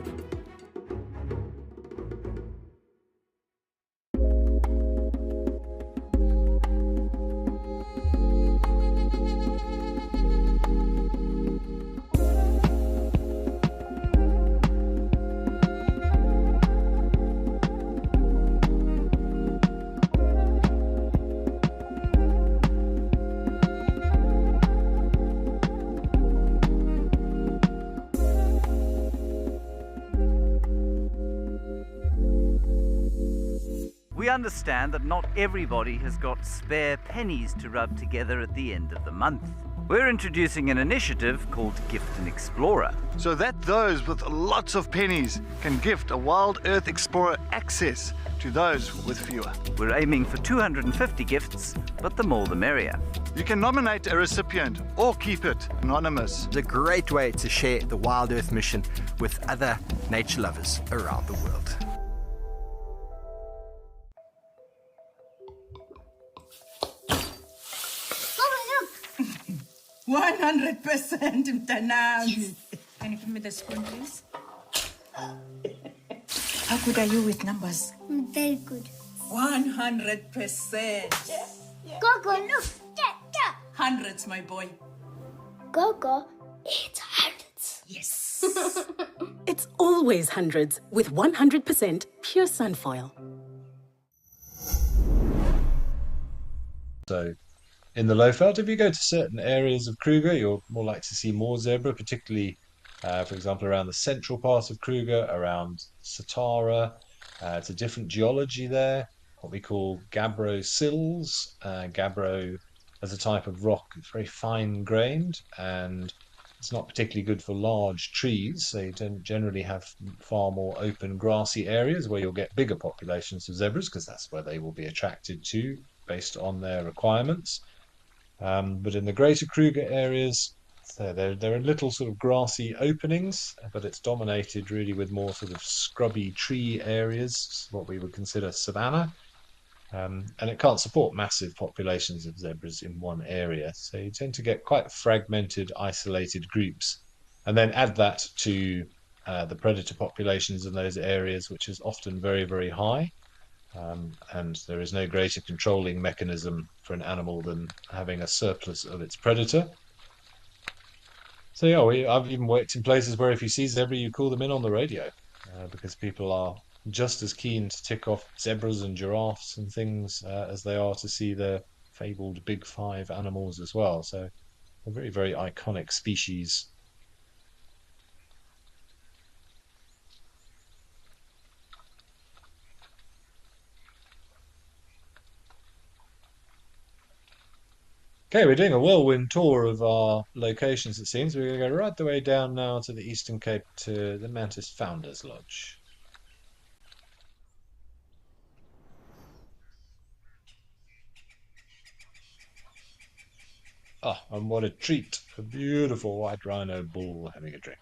We understand that not everybody has got spare pennies to rub together at the end of the month. We're introducing an initiative called Gift an Explorer. So that those with lots of pennies can gift a Wild Earth Explorer access to those with fewer. We're aiming for 250 gifts, but the more the merrier. You can nominate a recipient or keep it anonymous. It's a great way to share the Wild Earth mission with other nature lovers around the world. 100% mtanangu. Can you give me the spoon, please? How good are you with numbers? I'm very good. 100%. Gogo, look. That. Hundreds, my boy. Gogo, it's hundreds. Yes. It's always hundreds with 100% pure sunfoil. So in the Lowveld, if you go to certain areas of Kruger, you're more likely to see more zebra, particularly, for example, around the central part of Kruger, around Satara. It's a different geology there, what we call gabbro sills. Gabbro as a type of rock, it's very fine-grained, and it's not particularly good for large trees, so you don't generally have far more open grassy areas where you'll get bigger populations of zebras, because that's where they will be attracted to based on their requirements. But in the greater Kruger areas, so there are little sort of grassy openings, but it's dominated really with more sort of scrubby tree areas, what we would consider savanna. And it can't support massive populations of zebras in one area. So you tend to get quite fragmented, isolated groups. And then add that to the predator populations in those areas, which is often very, very high. And there is no greater controlling mechanism for an animal than having a surplus of its predator. So yeah, I've even worked in places where if you see zebra, you call them in on the radio, because people are just as keen to tick off zebras and giraffes and things as they are to see the fabled big five animals as well. So a very, very iconic species. Okay, we're doing a whirlwind tour of our locations, it seems. We're going to go right the way down now to the Eastern Cape to the Mantis Founders Lodge. Ah, and what a treat. A beautiful white rhino bull having a drink.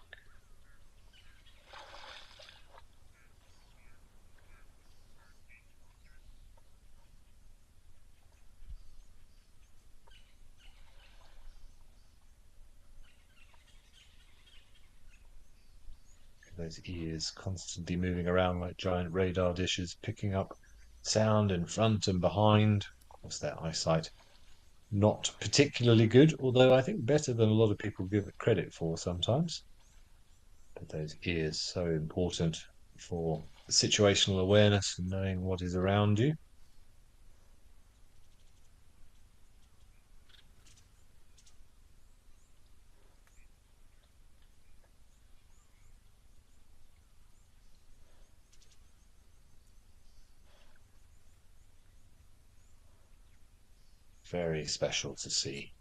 Those ears constantly moving around like giant radar dishes, picking up sound in front and behind. Of course, their eyesight not particularly good, although I think better than a lot of people give it credit for sometimes. But those ears so important for situational awareness and knowing what is around you. Very special to see.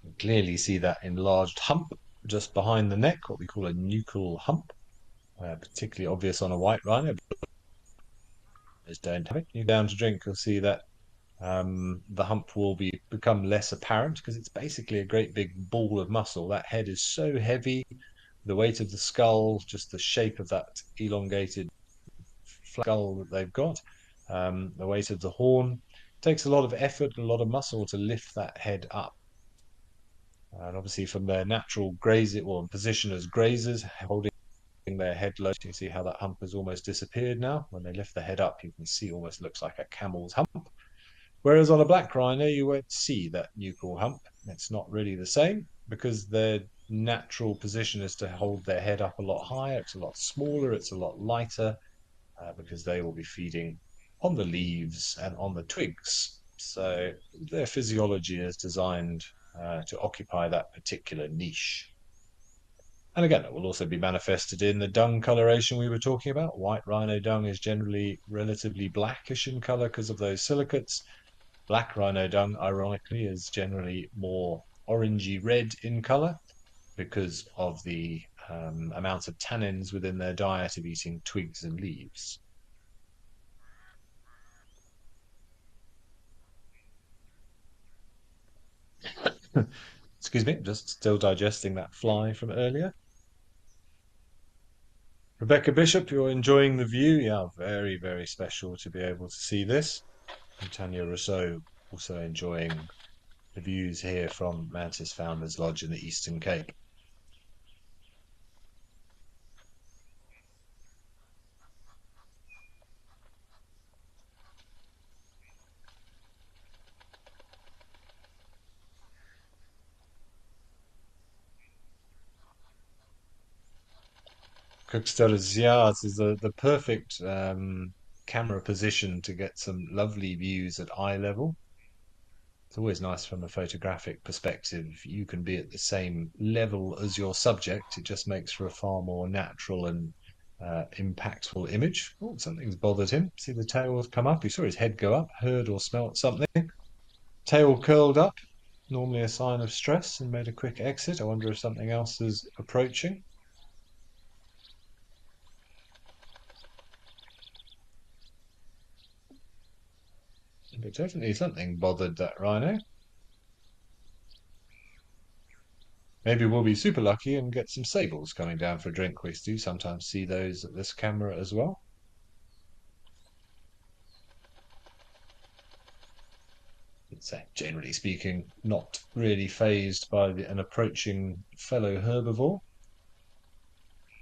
You clearly see that enlarged hump just behind the neck, what we call a nuchal hump, particularly obvious on a white rhino. But don't have it. You down to drink, you'll see that the hump will become less apparent because it's basically a great big ball of muscle. That head is so heavy, the weight of the skull, just the shape of that elongated skull that they've got, the weight of the horn. Takes a lot of effort and a lot of muscle to lift that head up. And obviously from their natural position as grazers, holding their head low, you can see how that hump has almost disappeared now. When they lift the head up, you can see almost looks like a camel's hump. Whereas on a black rhino, you won't see that nuchal hump. It's not really the same because their natural position is to hold their head up a lot higher. It's a lot smaller. It's a lot lighter because they will be feeding on the leaves and on the twigs. So their physiology is designed to occupy that particular niche. And again, it will also be manifested in the dung coloration we were talking about. White rhino dung is generally relatively blackish in color because of those silicates. Black rhino dung, ironically, is generally more orangey red in color because of the amount of tannins within their diet of eating twigs and leaves. Excuse me, just still digesting that fly from earlier. Rebecca Bishop, you're enjoying the view? Yeah, very, very special to be able to see this. And Tanya Rousseau also enjoying the views here from Mantis Founders Lodge in the Eastern Cape. Cookstories, yeah, this is the perfect camera position to get some lovely views at eye level. It's always nice from a photographic perspective. You can be at the same level as your subject. It just makes for a far more natural and impactful image. Oh, something's bothered him. See the tail has come up. He saw his head go up, heard or smelt something. Tail curled up, normally a sign of stress, and made a quick exit. I wonder if something else is approaching. But definitely something bothered that rhino. Maybe we'll be super lucky and get some sables coming down for a drink. We do sometimes see those at this camera as well. I'd say, generally speaking, not really phased by an approaching fellow herbivore.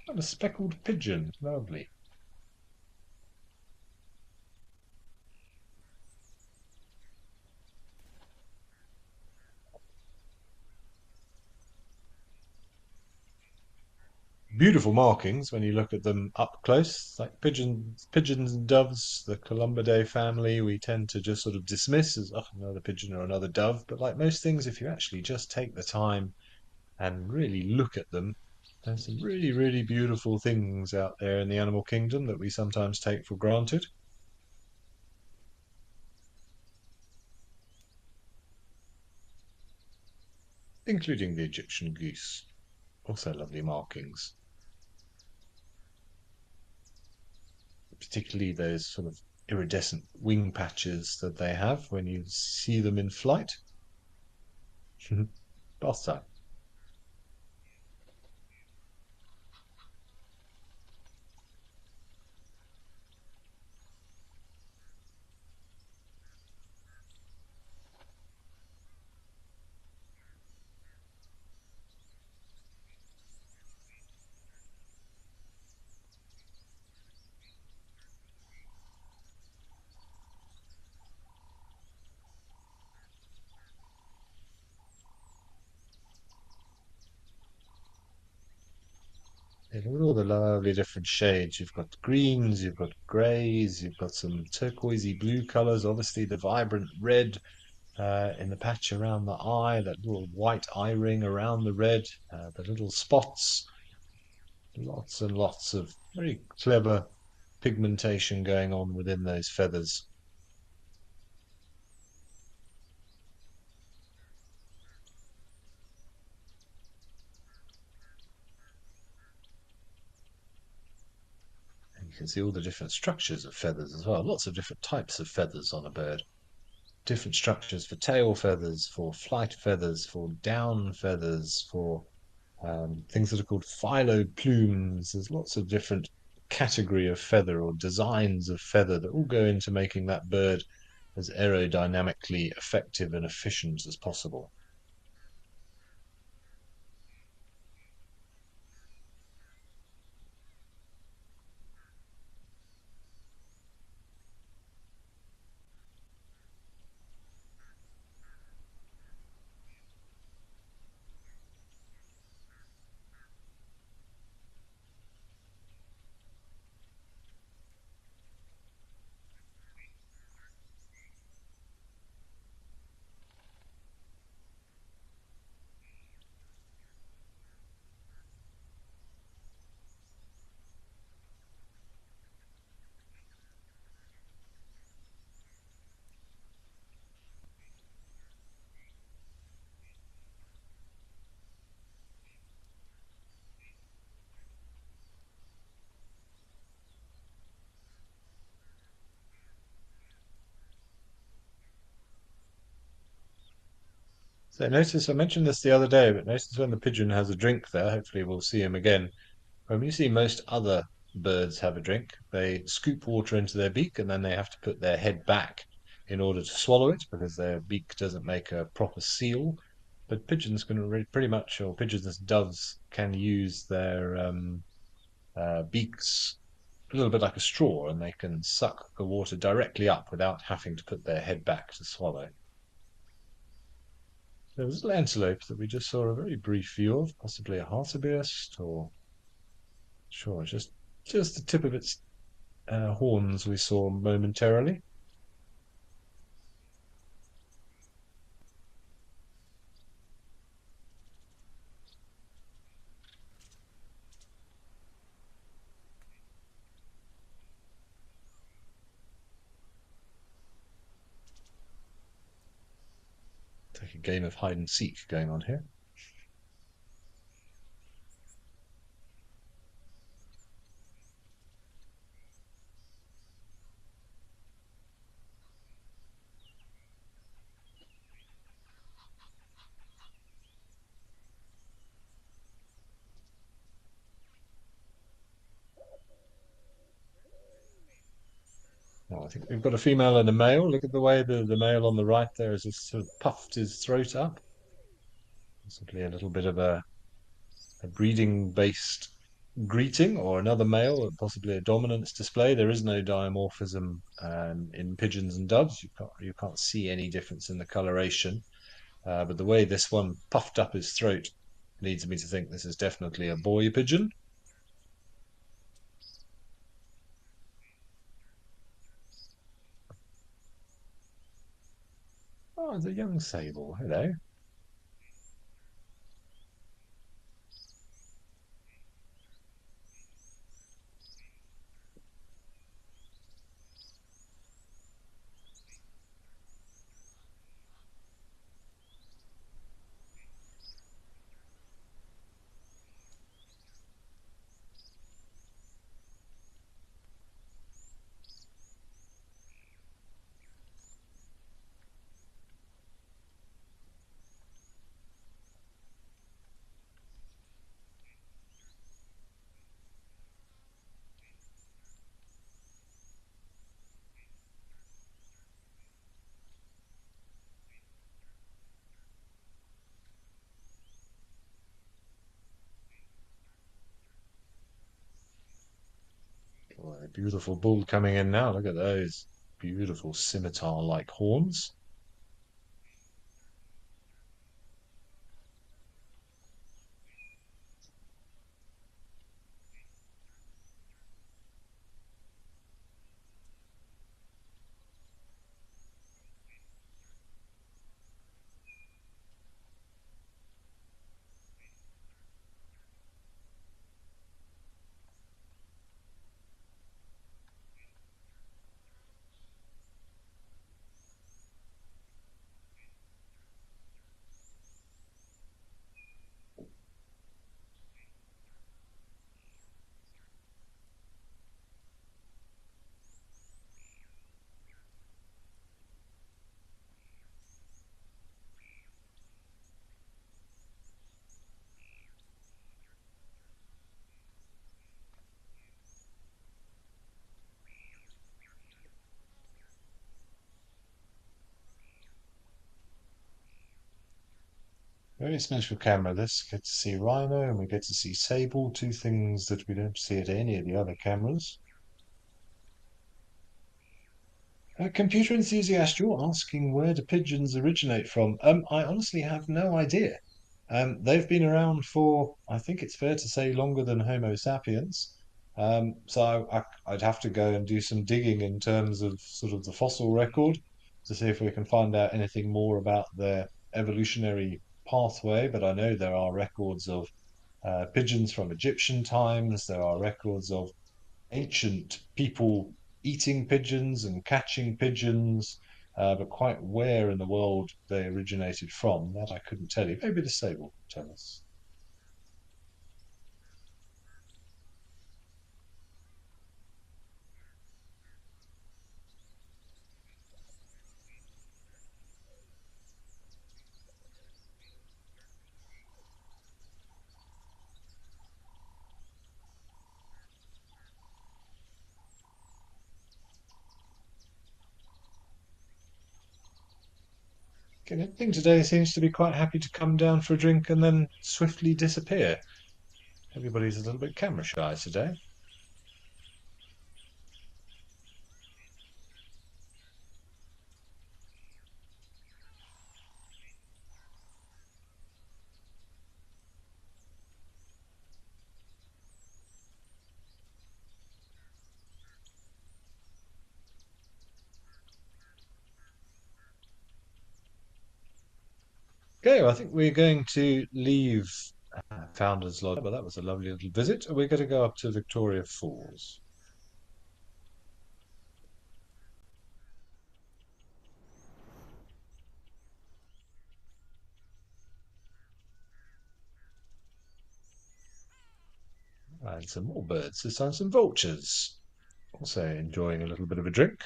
And a speckled pigeon, lovely. beautiful markings when you look at them up close, like pigeons and doves, the Columbidae family, we tend to just sort of dismiss as another pigeon or another dove. But like most things, if you actually just take the time and really look at them, there's some really, really beautiful things out there in the animal kingdom that we sometimes take for granted. Including the Egyptian goose. Also lovely markings. Particularly those sort of iridescent wing patches that they have when you see them in flight. Bath time. All the lovely different shades. You've got greens, you've got greys, you've got some turquoisey blue colors. Obviously, the vibrant red in the patch around the eye, that little white eye ring around the red, the little spots. Lots and lots of very clever pigmentation going on within those feathers. And you can see all the different structures of feathers as well. Lots of different types of feathers on a bird. Different structures for tail feathers, for flight feathers, for down feathers, for things that are called philo plumes. There's lots of different category of feather or designs of feather that all go into making that bird as aerodynamically effective and efficient as possible. So notice, I mentioned this the other day, but notice when the pigeon has a drink there, hopefully we'll see him again. When you see most other birds have a drink, they scoop water into their beak and then they have to put their head back in order to swallow it because their beak doesn't make a proper seal. But pigeons can pretty much, or pigeons and doves can use their beaks a little bit like a straw, and they can suck the water directly up without having to put their head back to swallow. There was a little antelope that we just saw a very brief view of, possibly a hartebeest, or sure, just the tip of its horns we saw momentarily. It's like a game of hide and seek going on here. Oh, I think we've got a female and a male. Look at the way the male on the right there has just sort of puffed his throat up. Possibly a little bit of a breeding-based greeting, or another male, possibly a dominance display. There is no dimorphism in pigeons and doves. You can't see any difference in the coloration. But the way this one puffed up his throat leads me to think this is definitely a boy pigeon. Oh, it's a young sable. Hello. Oh, a beautiful bull coming in now. Look at those beautiful scimitar-like horns. Very special camera this. Get to see rhino and we get to see sable, two things that we don't see at any of the other cameras. Computer enthusiast, you're asking where do pigeons originate from? I honestly have no idea. They've been around for, I think it's fair to say, longer than Homo sapiens. I'd have to go and do some digging in terms of sort of the fossil record to see if we can find out anything more about their evolutionary pathway. But I know there are records of pigeons from Egyptian times. There are records of ancient people eating pigeons and catching pigeons, but quite where in the world they originated from, that I couldn't tell you. Maybe the sable will tell us. Okay, everything today seems to be quite happy to come down for a drink and then swiftly disappear. Everybody's a little bit camera shy today. Okay, well, I think we're going to leave Founders Lodge, but that was a lovely little visit. We're going to go up to Victoria Falls. And some more birds, this time some vultures. Also enjoying a little bit of a drink.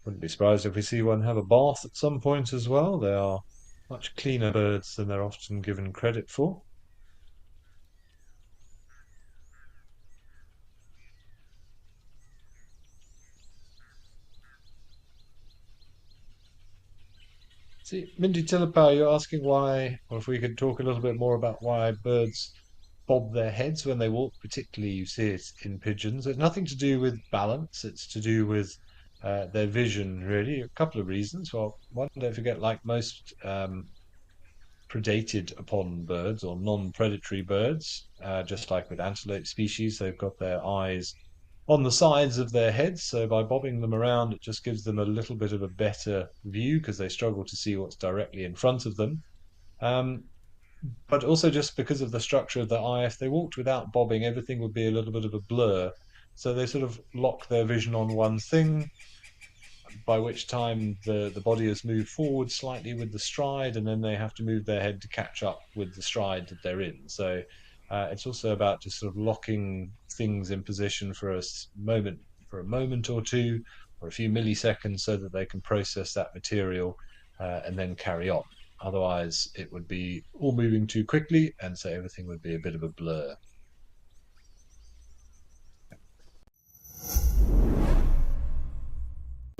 Wouldn't be surprised if we see one have a bath at some point as well. They are much cleaner birds than they're often given credit for. See, Mindy Tillipau, you're asking why, or if we could talk a little bit more about why birds bob their heads when they walk, particularly you see it in pigeons. It's nothing to do with balance, it's to do with their vision, really. A couple of reasons. Well, one, don't forget, like most predated upon birds or non-predatory birds, just like with antelope species, they've got their eyes on the sides of their heads. So by bobbing them around, it just gives them a little bit of a better view because they struggle to see what's directly in front of them. But also just because of the structure of the eye, if they walked without bobbing, everything would be a little bit of a blur. So they sort of lock their vision on one thing, by which time the body has moved forward slightly with the stride, and then they have to move their head to catch up with the stride that they're in. So it's also about just sort of locking things in position for a moment or two, or a few milliseconds, so that they can process that material and then carry on. Otherwise, it would be all moving too quickly, and so everything would be a bit of a blur.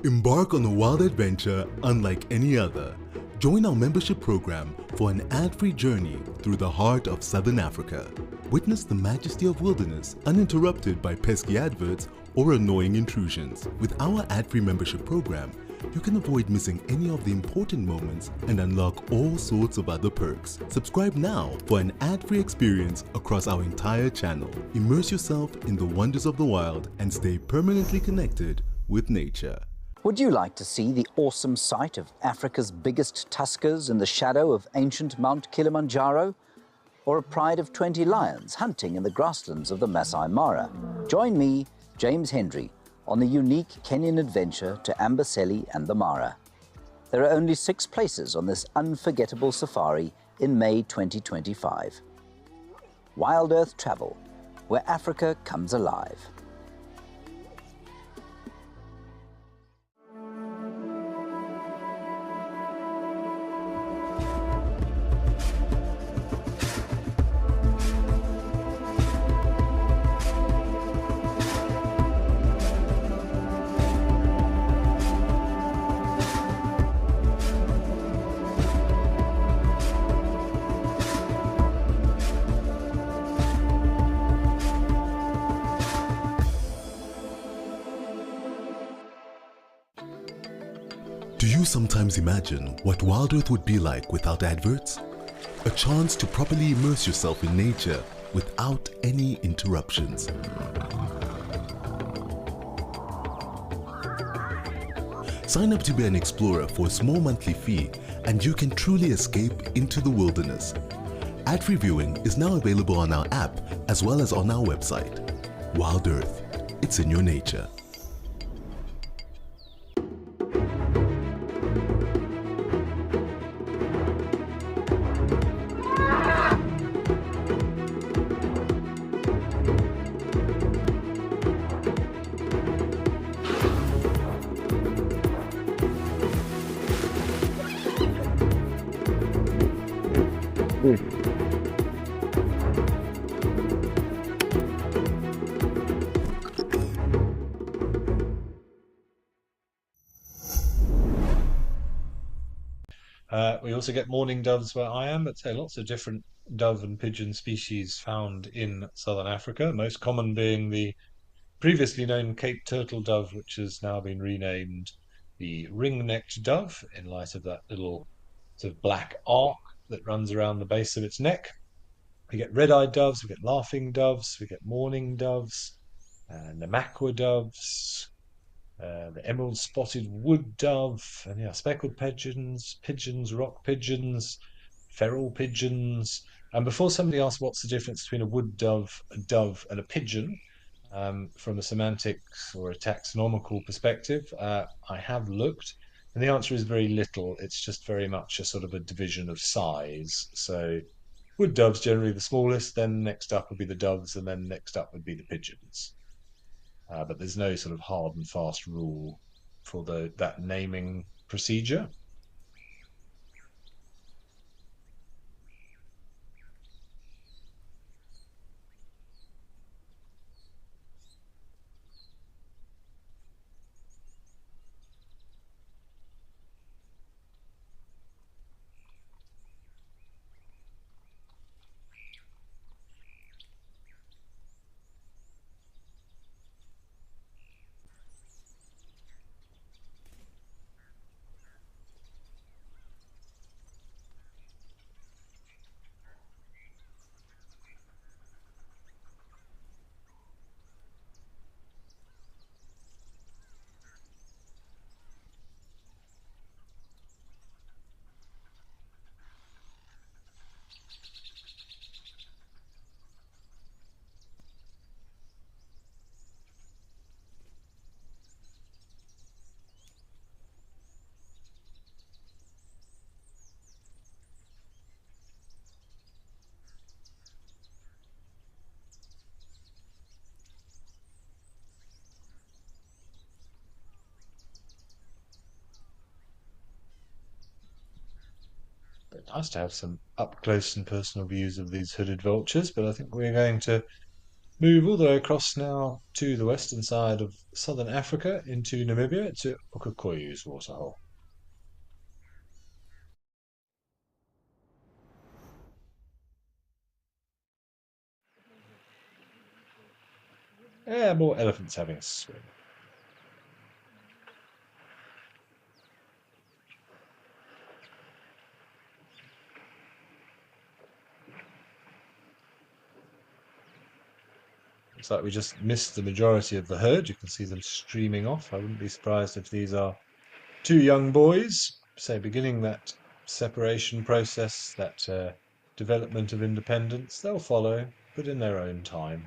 Embark on a wild adventure unlike any other. Join our membership program for an ad-free journey through the heart of Southern Africa. Witness the majesty of wilderness uninterrupted by pesky adverts or annoying intrusions. With our ad-free membership program, you can avoid missing any of the important moments and unlock all sorts of other perks. Subscribe now for an ad-free experience across our entire channel. Immerse yourself in the wonders of the wild and stay permanently connected with nature. Would you like to see the awesome sight of Africa's biggest tuskers in the shadow of ancient Mount Kilimanjaro? Or a pride of 20 lions hunting in the grasslands of the Masai Mara? Join me, James Hendry, on the unique Kenyan adventure to Amboseli and the Mara. There are only 6 places on this unforgettable safari in May 2025. Wild Earth Travel, where Africa comes alive. Do you sometimes imagine what Wild Earth would be like without adverts? A chance to properly immerse yourself in nature without any interruptions. Sign up to be an explorer for a small monthly fee and you can truly escape into the wilderness. Ad-free viewing is now available on our app as well as on our website. Wild Earth, it's in your nature. We also get mourning doves where I am, but lots of different dove and pigeon species found in southern Africa, most common being the previously known Cape turtle dove, which has now been renamed the ring-necked dove in light of that little sort of black arc that runs around the base of its neck. We get red-eyed doves, we get laughing doves, we get mourning doves, namakwa doves, the emerald spotted wood dove, and speckled pigeons, rock pigeons, feral pigeons. And before somebody asks what's the difference between a wood dove, a dove, and a pigeon, from a semantics or a taxonomical perspective, I have looked, and the answer is very little. It's just very much a sort of a division of size. So wood doves generally the smallest, then next up would be the doves, and then next up would be the pigeons. But there's no sort of hard and fast rule for that naming procedure. But nice to have some up close and personal views of these hooded vultures, but I think we're going to move all the way across now to the western side of southern Africa into Namibia to Okakoyu's waterhole. Yeah, more elephants having a swim. Looks like we just missed the majority of the herd. You can see them streaming off. I wouldn't be surprised if these are two young boys, say, beginning that separation process, that development of independence. They'll follow, but in their own time.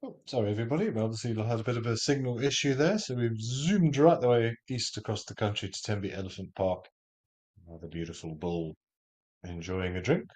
Oh, sorry, everybody. We obviously had a bit of a signal issue there, so we've zoomed right the way east across the country to Tembe Elephant Park. Another beautiful bull enjoying a drink.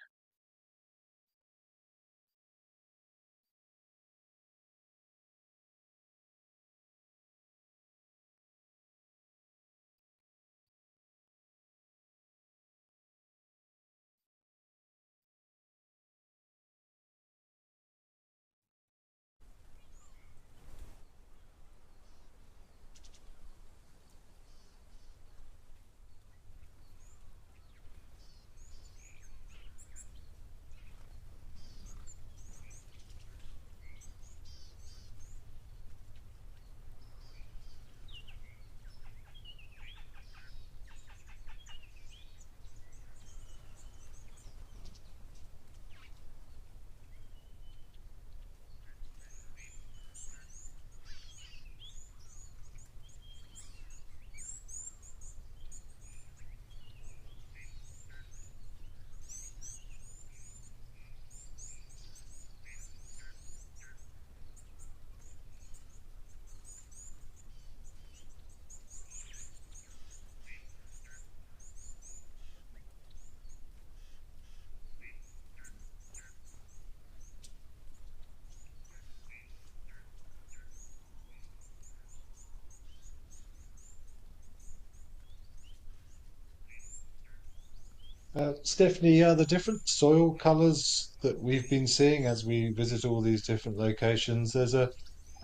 Stephanie, the different soil colours that we've been seeing as we visit all these different locations, there's a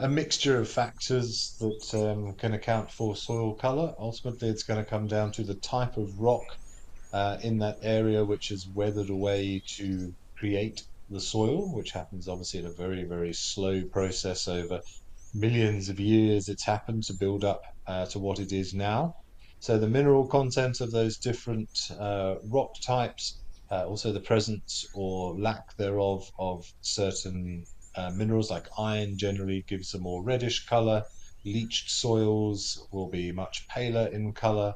mixture of factors that can account for soil colour. Ultimately, it's going to come down to the type of rock in that area which has weathered away to create the soil, which happens obviously in a very, very slow process over millions of years. It's happened to build up to what it is now. So the mineral content of those different rock types, also the presence or lack thereof of certain minerals like iron generally gives a more reddish color. Leached soils will be much paler in color.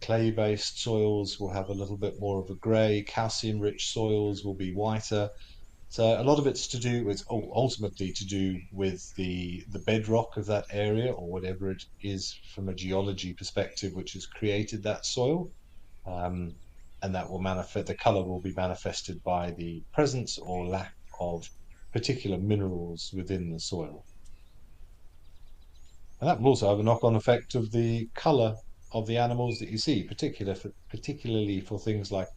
Clay-based soils will have a little bit more of a gray. Calcium-rich soils will be whiter. So a lot of it's to do with, ultimately to do with the bedrock of that area or whatever it is from a geology perspective, which has created that soil. Um, and that will manifest, the color will be manifested by the presence or lack of particular minerals within the soil. And that will also have a knock-on effect of the color of the animals that you see, particularly for things like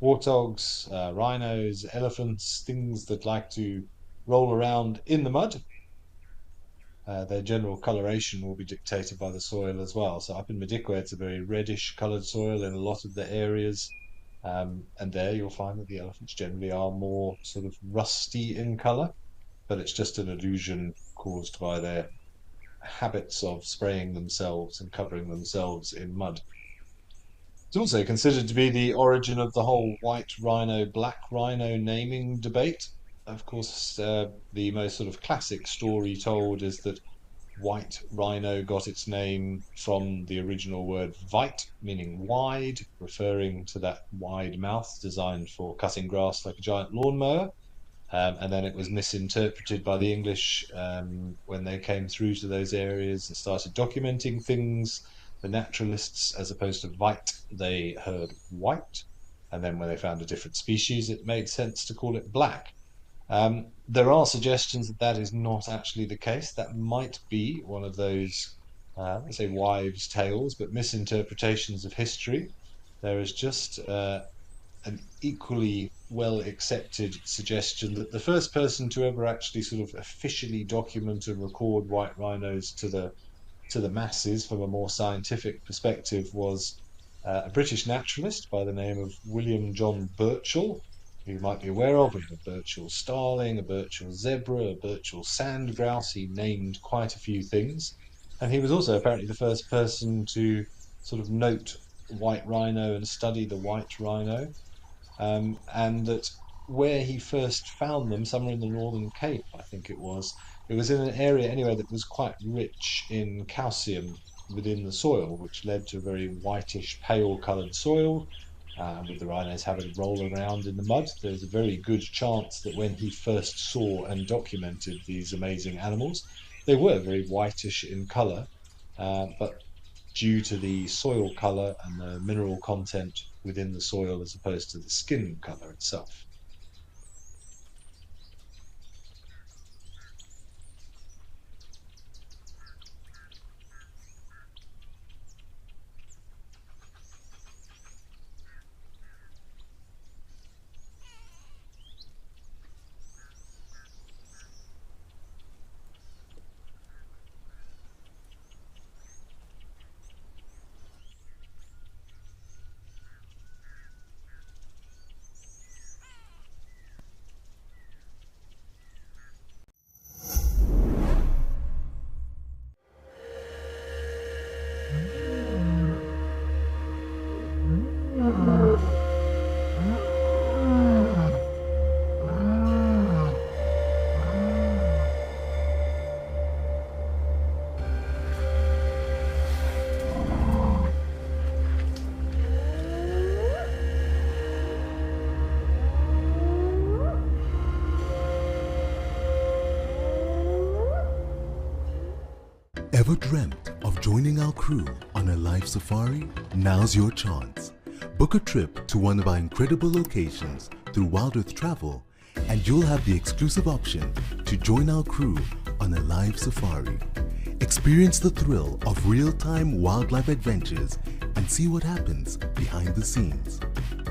warthogs, rhinos, elephants, things that like to roll around in the mud. Their general coloration will be dictated by the soil as well. So up in Madikwe, it's a very reddish colored soil in a lot of the areas. And there you'll find that the elephants generally are more sort of rusty in color, but it's just an illusion caused by their habits of spraying themselves and covering themselves in mud. It's also considered to be the origin of the whole white rhino, black rhino naming debate. Of course, the most sort of classic story told is that white rhino got its name from the original word vite, meaning wide, referring to that wide mouth designed for cutting grass like a giant lawnmower. And then it was misinterpreted by the English when they came through to those areas and started documenting things. The naturalists, as opposed to white, they heard white. And then when they found a different species, it made sense to call it black. There are suggestions that that is not actually the case. That might be one of those, let's say, wives' tales, but misinterpretations of history. There is just an equally well accepted suggestion that the first person to ever actually sort of officially document and record white rhinos to the masses from a more scientific perspective was a British naturalist by the name of William John Burchell, who you might be aware of, a Burchell starling, a Burchell zebra, a Burchell sand grouse. He named quite a few things. And he was also apparently the first person to sort of note white rhino and study the white rhino. And that where he first found them, somewhere in the Northern Cape, I think it was in an area anyway that was quite rich in calcium within the soil, which led to a very whitish, pale coloured soil. With the rhinos having to roll around in the mud, there's a very good chance that when he first saw and documented these amazing animals, they were very whitish in colour, but due to the soil color and the mineral content within the soil as opposed to the skin color itself. Ever dreamt of joining our crew on a live safari? Now's your chance. Book a trip to one of our incredible locations through Wild Earth Travel, and you'll have the exclusive option to join our crew on a live safari. Experience the thrill of real-time wildlife adventures and see what happens behind the scenes.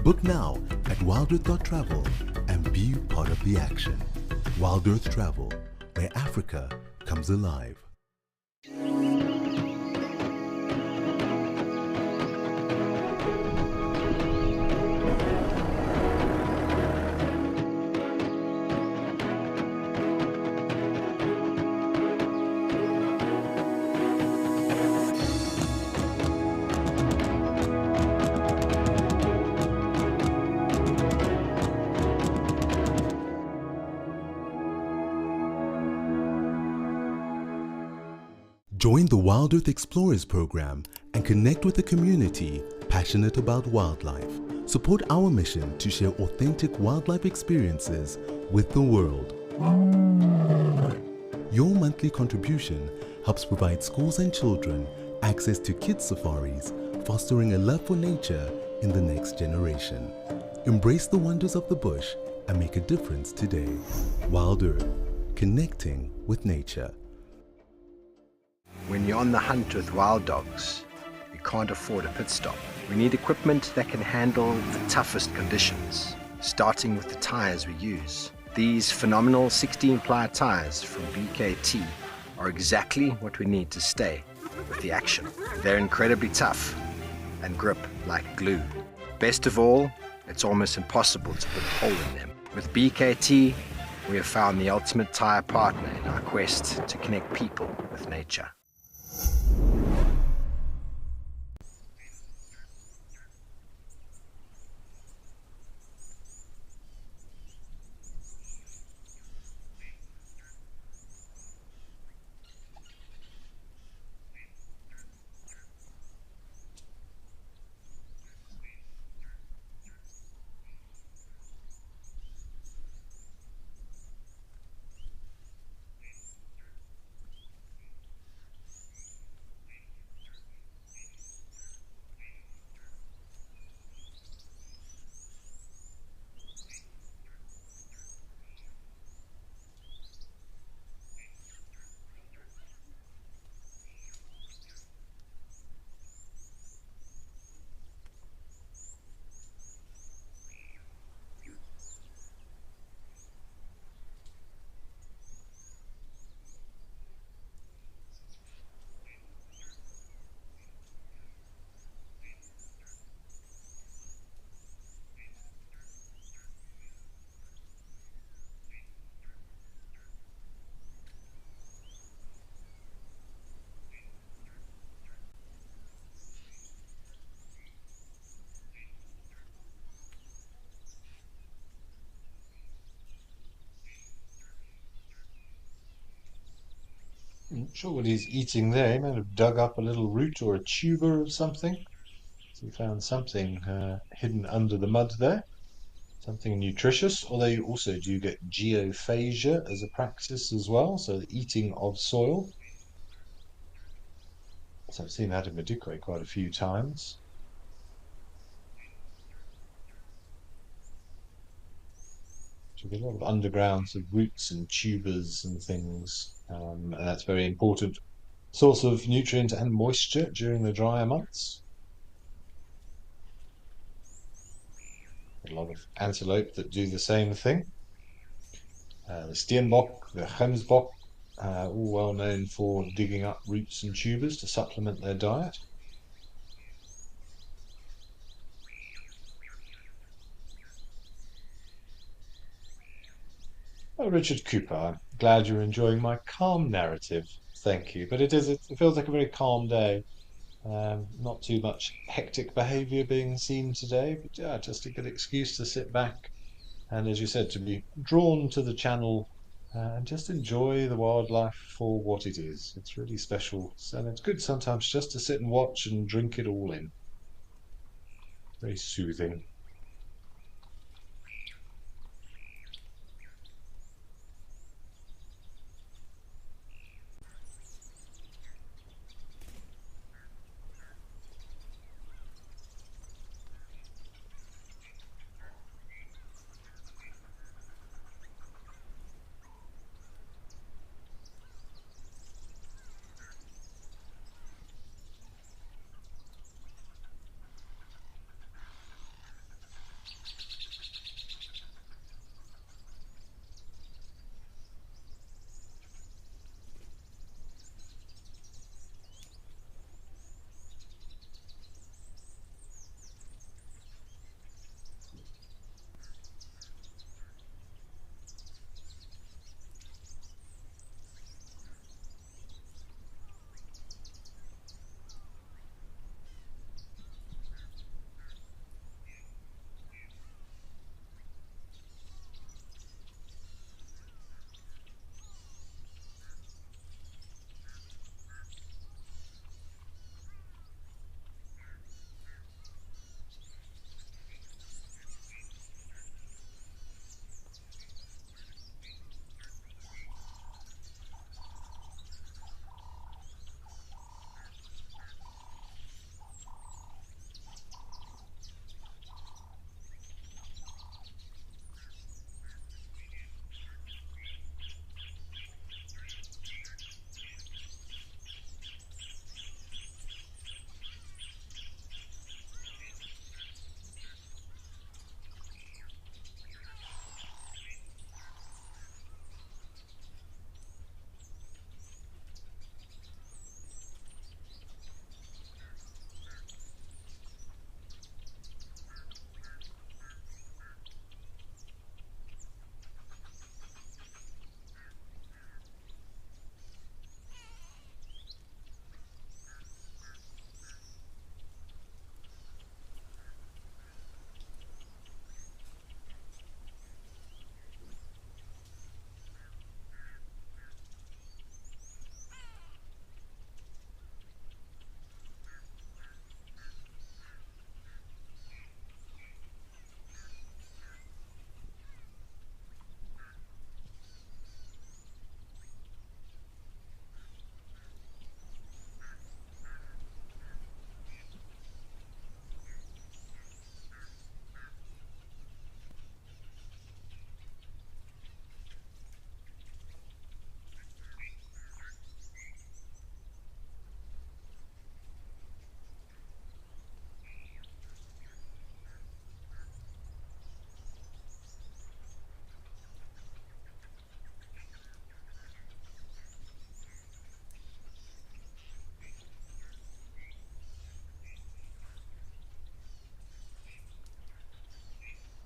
Book now at wildearth.travel and be part of the action. Wild Earth Travel, where Africa comes alive. Join the Wild Earth Explorers program and connect with a community passionate about wildlife. Support our mission to share authentic wildlife experiences with the world. Your monthly contribution helps provide schools and children access to kids' safaris, fostering a love for nature in the next generation. Embrace the wonders of the bush and make a difference today. Wild Earth, connecting with nature. When you're on the hunt with wild dogs, you can't afford a pit stop. We need equipment that can handle the toughest conditions, starting with the tires we use. These phenomenal 16-ply tires from BKT are exactly what we need to stay with the action. They're incredibly tough and grip like glue. Best of all, it's almost impossible to put a hole in them. With BKT, we have found the ultimate tire partner in our quest to connect people with nature. I'm not sure what he's eating there. He might have dug up a little root or a tuber of something. So he found something hidden under the mud there, something nutritious. Although you also do get geophagia as a practice as well, so the eating of soil. So I've seen that in Madikwe quite a few times. So you get a lot of underground sort of roots and tubers and things, and that's very important source of nutrient and moisture during the drier months. A lot of antelope that do the same thing. The steenbok, the gemsbok, all well known for digging up roots and tubers to supplement their diet. Oh, Richard Cooper, I'm glad you're enjoying my calm narrative. Thank you. But it feels like a very calm day. Not too much hectic behavior being seen today, but yeah, just a good excuse to sit back and, as you said, to be drawn to the channel and just enjoy the wildlife for what it is. It's really special. And it's good sometimes just to sit and watch and drink it all in. Very soothing.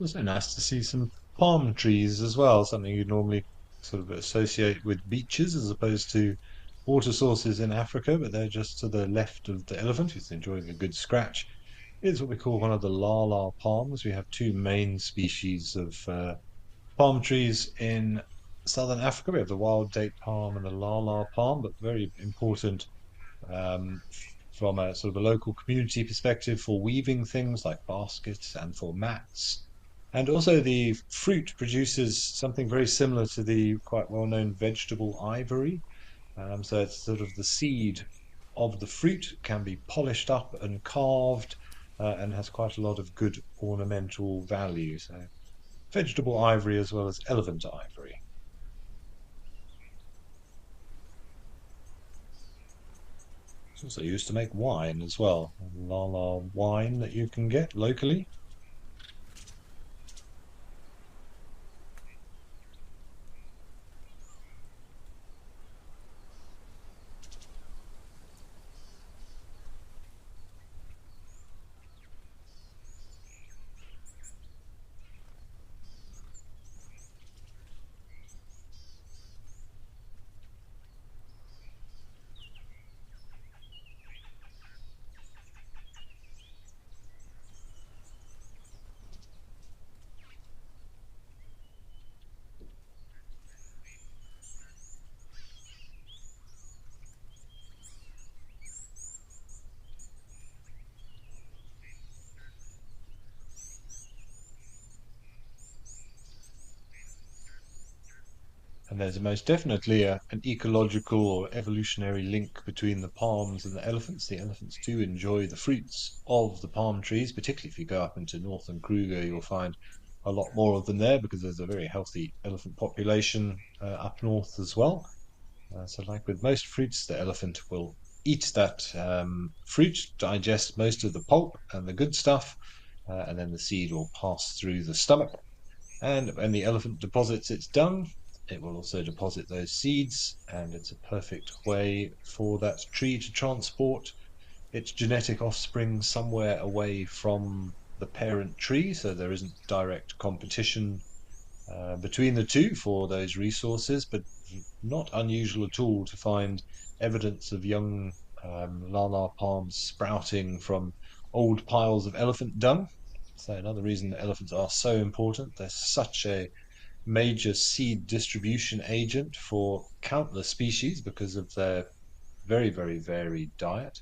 Also nice to see some palm trees as well, something you normally sort of associate with beaches as opposed to water sources in Africa, but they're just to the left of the elephant, who's enjoying a good scratch. It's what we call one of the lala palms. We have two main species of palm trees in southern Africa. We have the wild date palm and the lala palm, but very important um, from a sort of a local community perspective for weaving things like baskets and for mats. And also the fruit produces something very similar to the quite well-known vegetable ivory. So it's sort of the seed of the fruit can be polished up and carved and has quite a lot of good ornamental value. So vegetable ivory as well as elephant ivory. It's also used to make wine as well. Lala wine that you can get locally. And there's most definitely an ecological or evolutionary link between the palms and the elephants. The elephants do enjoy the fruits of the palm trees, particularly if you go up into northern Kruger, you'll find a lot more of them there because there's a very healthy elephant population up north as well. So like with most fruits, the elephant will eat that fruit, digest most of the pulp and the good stuff, and then the seed will pass through the stomach. And when the elephant deposits its dung, it will also deposit those seeds, and it's a perfect way for that tree to transport its genetic offspring somewhere away from the parent tree, so there isn't direct competition between the two for those resources, but not unusual at all to find evidence of young lala palms sprouting from old piles of elephant dung. So another reason that elephants are so important, they're such a major seed distribution agent for countless species because of their very, very varied diet.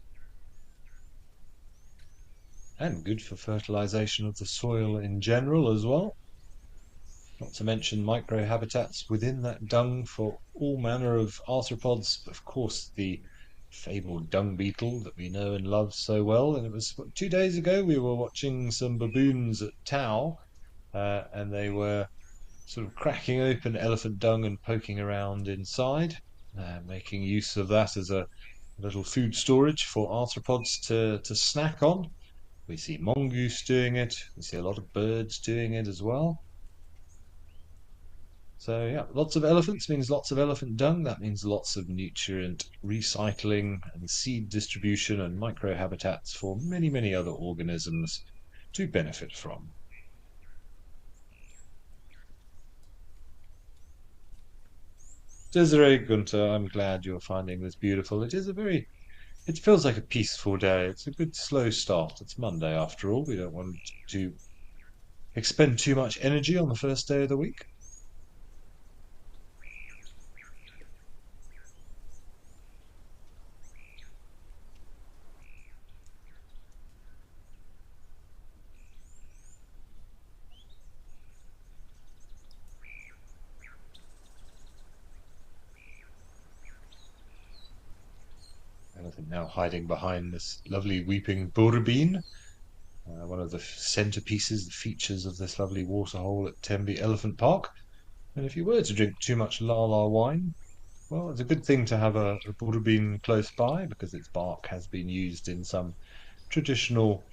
And good for fertilization of the soil in general as well. Not to mention microhabitats within that dung for all manner of arthropods. Of course, the fabled dung beetle that we know and love so well. And it was 2 days ago we were watching some baboons at Tau, and they were sort of cracking open elephant dung and poking around inside, making use of that as a little food storage for arthropods to snack on. We see mongoose doing it. We see a lot of birds doing it as well. So yeah, lots of elephants means lots of elephant dung. That means lots of nutrient recycling and seed distribution and microhabitats for many, many other organisms to benefit from. Desiree Gunter, I'm glad you're finding this beautiful. It feels like a peaceful day. It's a good slow start. It's Monday after all. We don't want to expend too much energy on the first day of the week. Elephant now hiding behind this lovely weeping bourbeen, one of the centerpieces, the features of this lovely waterhole at Tembe Elephant Park. And if you were to drink too much lala wine, well, it's a good thing to have a bourbeen close by because its bark has been used in some traditional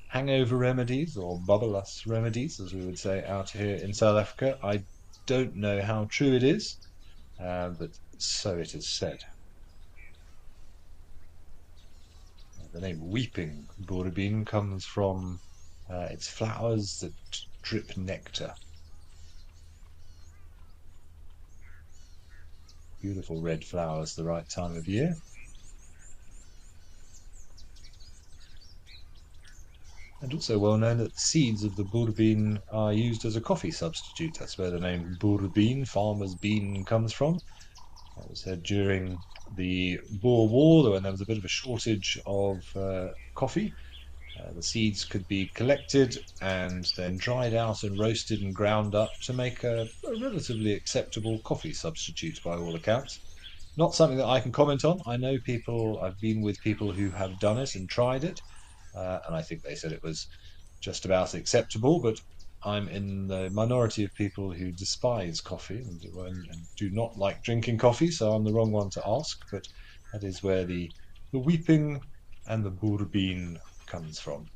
hangover remedies or bubbleless remedies, as we would say out here in South Africa. I don't know how true it is, but so it is said. The name weeping bourbeen comes from its flowers that drip nectar. Beautiful red flowers the right time of year. And also well known that the seeds of the boer bean are used as a coffee substitute. That's where the name boer bean, farmer's bean, comes from. That was said during the Boer War, when there was a bit of a shortage of coffee. The seeds could be collected and then dried out and roasted and ground up to make a relatively acceptable coffee substitute by all accounts. Not something that I can comment on. I know people, I've been with people who have done it and tried it, and I think they said it was just about acceptable, but I'm in the minority of people who despise coffee and do not like drinking coffee, so I'm the wrong one to ask, but that is where the weeping and the boer bean comes from.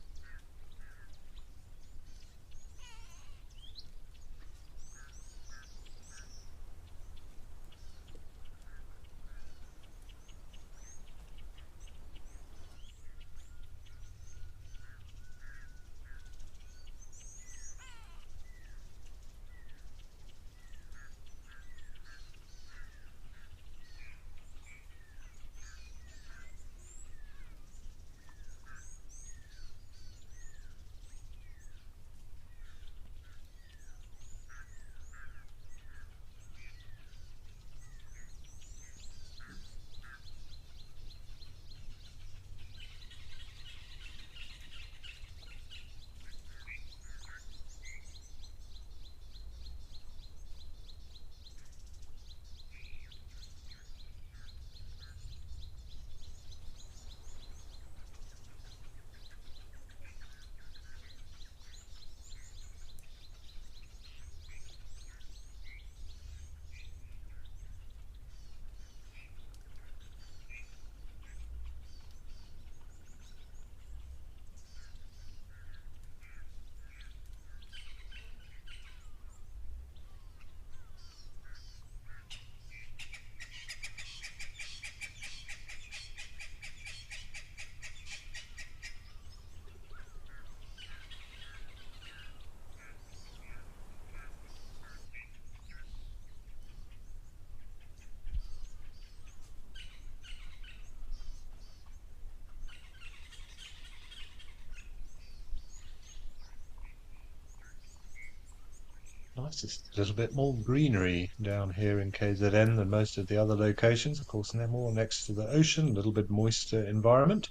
Nice, just a little bit more greenery down here in KZN than most of the other locations. Of course, they're more next to the ocean, a little bit moister environment.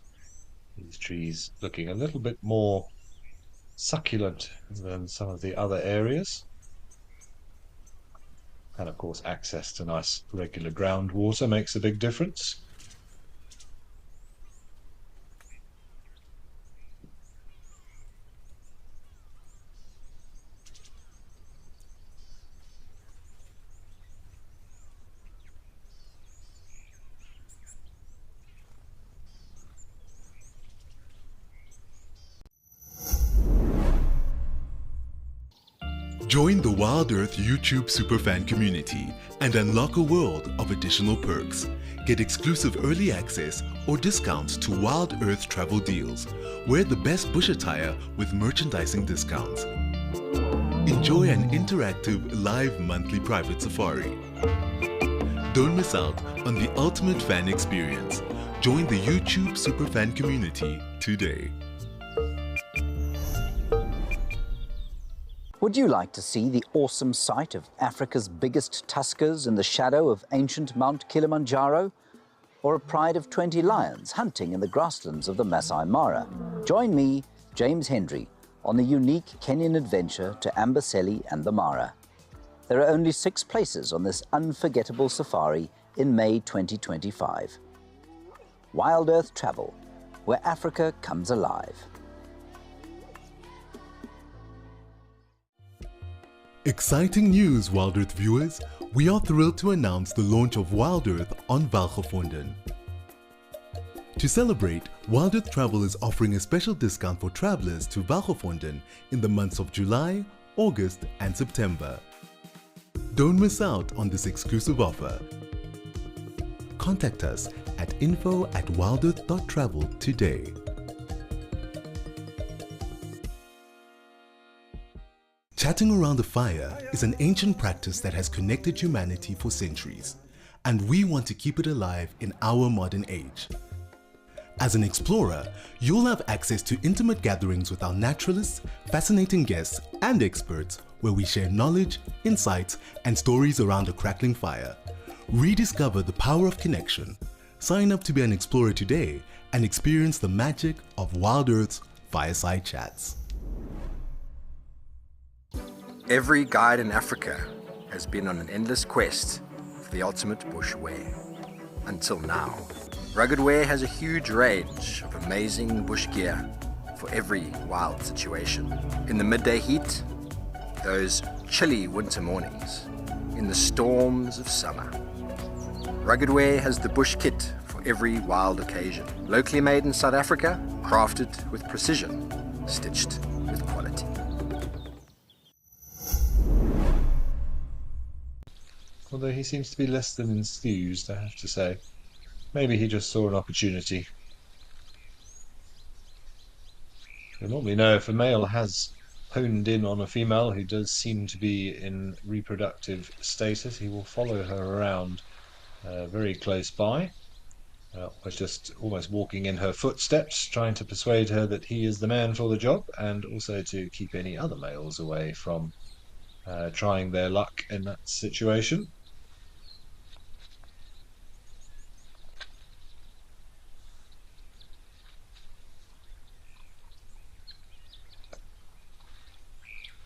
These trees looking a little bit more succulent than some of the other areas. And of course, access to nice regular groundwater makes a big difference. Join the Wild Earth YouTube superfan community and unlock a world of additional perks. Get exclusive early access or discounts to Wild Earth travel deals. Wear the best bush attire with merchandising discounts. Enjoy an interactive live monthly private safari. Don't miss out on the ultimate fan experience. Join the YouTube superfan community today. Would you like to see the awesome sight of Africa's biggest tuskers in the shadow of ancient Mount Kilimanjaro? Or a pride of 20 lions hunting in the grasslands of the Masai Mara? Join me, James Hendry, on the unique Kenyan adventure to Amboseli and the Mara. There are only 6 places on this unforgettable safari in May 2025. Wild Earth Travel, where Africa comes alive. Exciting news, Wild Earth viewers! We are thrilled to announce the launch of Wild Earth on Valgevonden. To celebrate, Wild Earth Travel is offering a special discount for travelers to Valgevonden in the months of July, August and September. Don't miss out on this exclusive offer. Contact us at info@wildearth.travel today. Chatting around a fire is an ancient practice that has connected humanity for centuries, and we want to keep it alive in our modern age. As an explorer, you'll have access to intimate gatherings with our naturalists, fascinating guests, and experts where we share knowledge, insights, and stories around a crackling fire. Rediscover the power of connection. Sign up to be an explorer today and experience the magic of Wild Earth's Fireside Chats. Every guide in Africa has been on an endless quest for the ultimate bush wear. Until now. Rugged Wear has a huge range of amazing bush gear for every wild situation. In the midday heat, those chilly winter mornings, in the storms of summer. Rugged Wear has the bush kit for every wild occasion. Locally made in South Africa, crafted with precision, stitched with quality. Although he seems to be less than enthused, I have to say. Maybe he just saw an opportunity. We normally know if a male has honed in on a female who does seem to be in reproductive status, he will follow her around very close by, was just almost walking in her footsteps, trying to persuade her that he is the man for the job, and also to keep any other males away from trying their luck in that situation.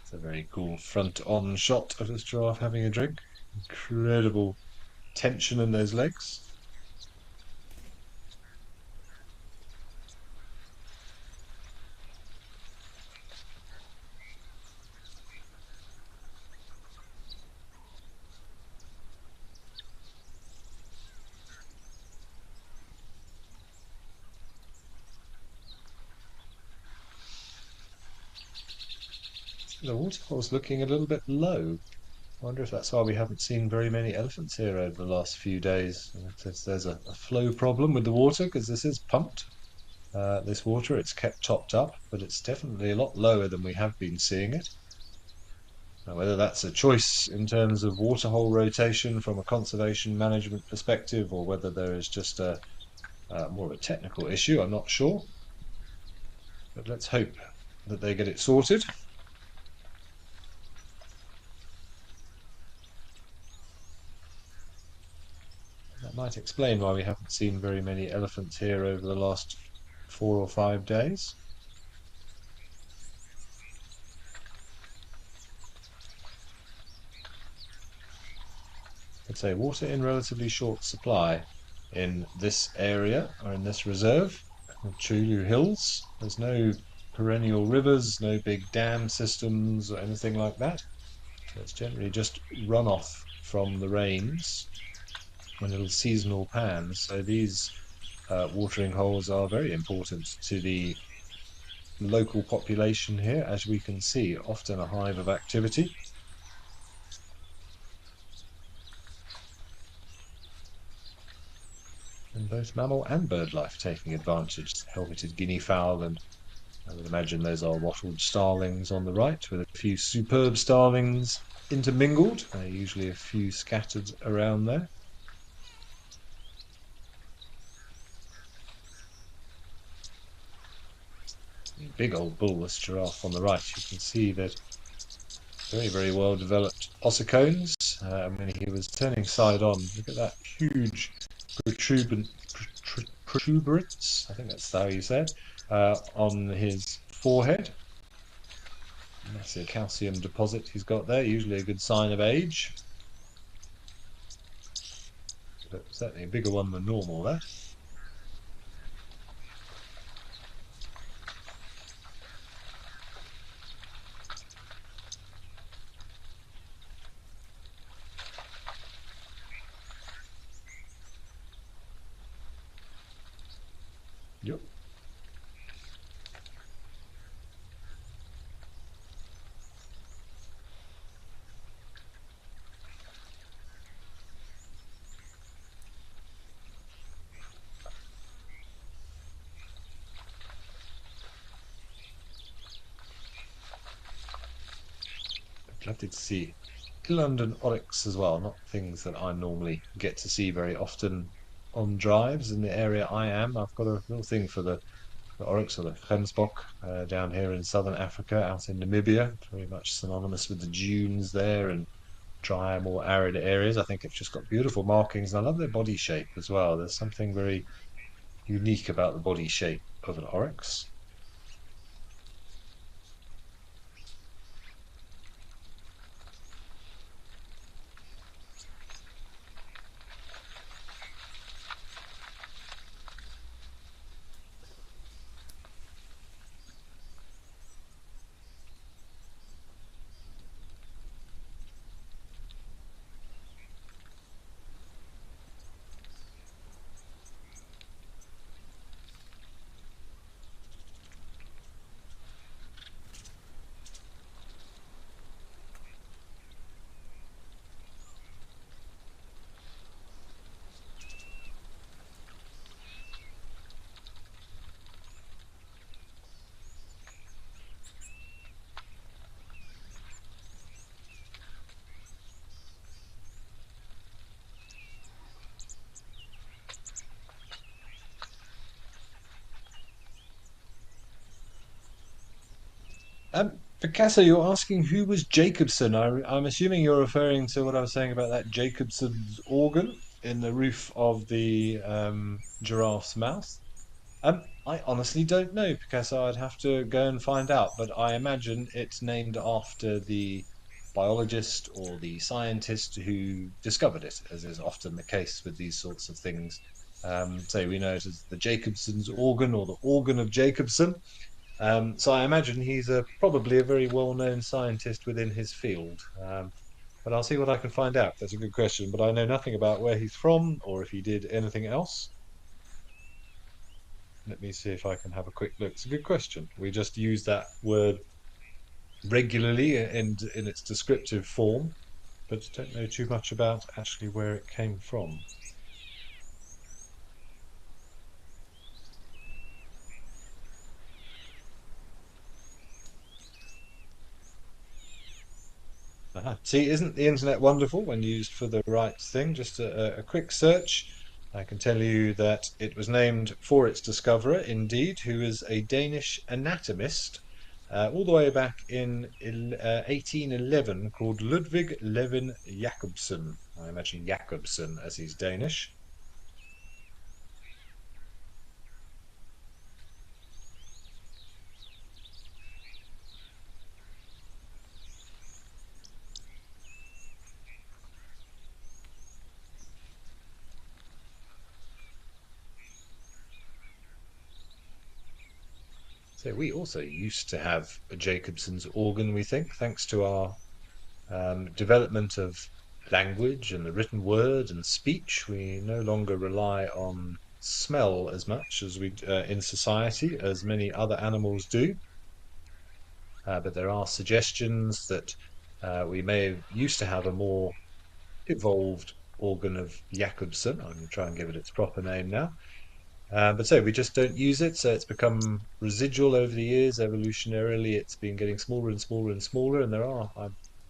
It's a very cool front-on shot of this giraffe having a drink. Incredible tension in those legs. The waterhole's looking a little bit low. I wonder if that's why we haven't seen very many elephants here over the last few days. If there's a flow problem with the water, because this is pumped. This water, it's kept topped up, but it's definitely a lot lower than we have been seeing it. Now, whether that's a choice in terms of waterhole rotation from a conservation management perspective, or whether there is just more of a technical issue, I'm not sure. But let's hope that they get it sorted. That might explain why we haven't seen very many elephants here over the last 4 or 5 days. I'd say water in relatively short supply in this area, or in this reserve, the Chulu Hills. There's no perennial rivers, no big dam systems or anything like that. So it's generally just runoff from the rains and little seasonal pans. So these watering holes are very important to the local population here, as we can see, often a hive of activity. And both mammal and bird life taking advantage. Helmeted guinea fowl, and I would imagine those are wattled starlings on the right, with a few superb starlings intermingled, usually a few scattered around there. Big old bullous giraffe on the right. You can see that very, very well developed ossicones. When he was turning side on, look at that huge protuberance, I think that's how you say it, on his forehead. That's a calcium deposit he's got there, usually a good sign of age. But certainly a bigger one than normal there. Yep. Lovely to see London oryx as well. Not things that I normally get to see very often on drives in the area I am. I've got a real thing for the oryx or the gemsbok down here in southern Africa, out in Namibia. Very much synonymous with the dunes there and dry, more arid areas. I think it's just got beautiful markings, and I love their body shape as well. There's something very unique about the body shape of an oryx. Picasso, you're asking who was Jacobson. I'm assuming you're referring to what I was saying about that Jacobson's organ in the roof of the giraffe's mouth. I honestly don't know, Picasso. I'd have to go and find out, but I imagine it's named after the biologist or the scientist who discovered it, as is often the case with these sorts of things. So we know it as the Jacobson's organ or the organ of Jacobson. So I imagine he's probably a very well-known scientist within his field. But I'll see what I can find out. That's a good question, but I know nothing about where he's from or if he did anything else. Let me see if I can have a quick look. It's a good question. We just use that word regularly in its descriptive form, but don't know too much about actually where it came from. See, isn't the internet wonderful when used for the right thing? Just a quick search. I can tell you that it was named for its discoverer, indeed, who is a Danish anatomist, all the way back in 1811, called Ludvig Levin Jacobsen. I imagine Jacobsen as he's Danish. So we also used to have a Jacobson's organ, we think, thanks to our development of language and the written word and speech. We no longer rely on smell as much as we in society as many other animals do. But there are suggestions that we may have used to have a more evolved organ of Jacobson. I'm going to try and give it its proper name now. But so we just don't use it, so it's become residual over the years. Evolutionarily, it's been getting smaller and smaller and smaller, and I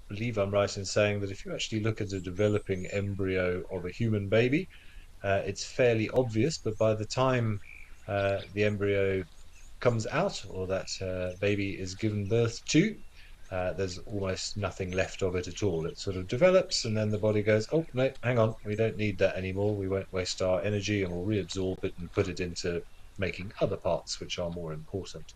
believe I'm right in saying that if you actually look at a developing embryo of a human baby, it's fairly obvious, but by the time the embryo comes out or that baby is given birth to, there's almost nothing left of it at all. It sort of develops and then the body goes, oh, no, hang on, we don't need that anymore. We won't waste our energy and we'll reabsorb it and put it into making other parts which are more important.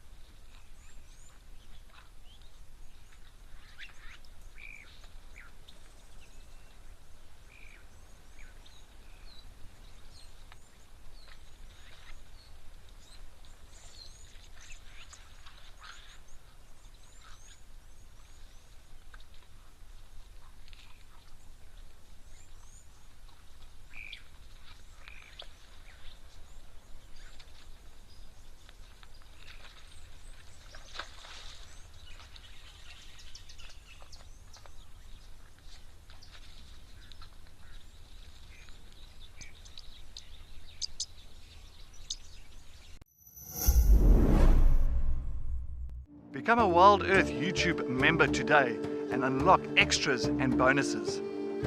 Become a Wild Earth YouTube member today and unlock extras and bonuses,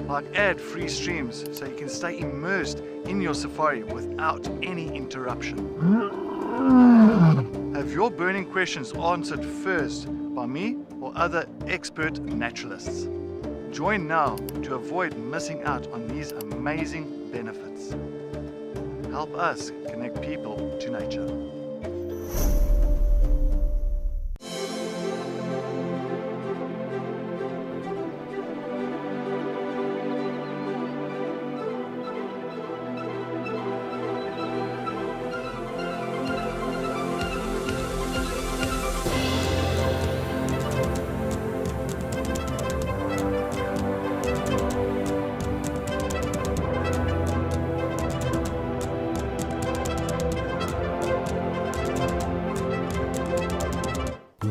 like ad-free streams so you can stay immersed in your safari without any interruption. Have your burning questions answered first by me or other expert naturalists. Join now to avoid missing out on these amazing benefits. Help us connect people to nature.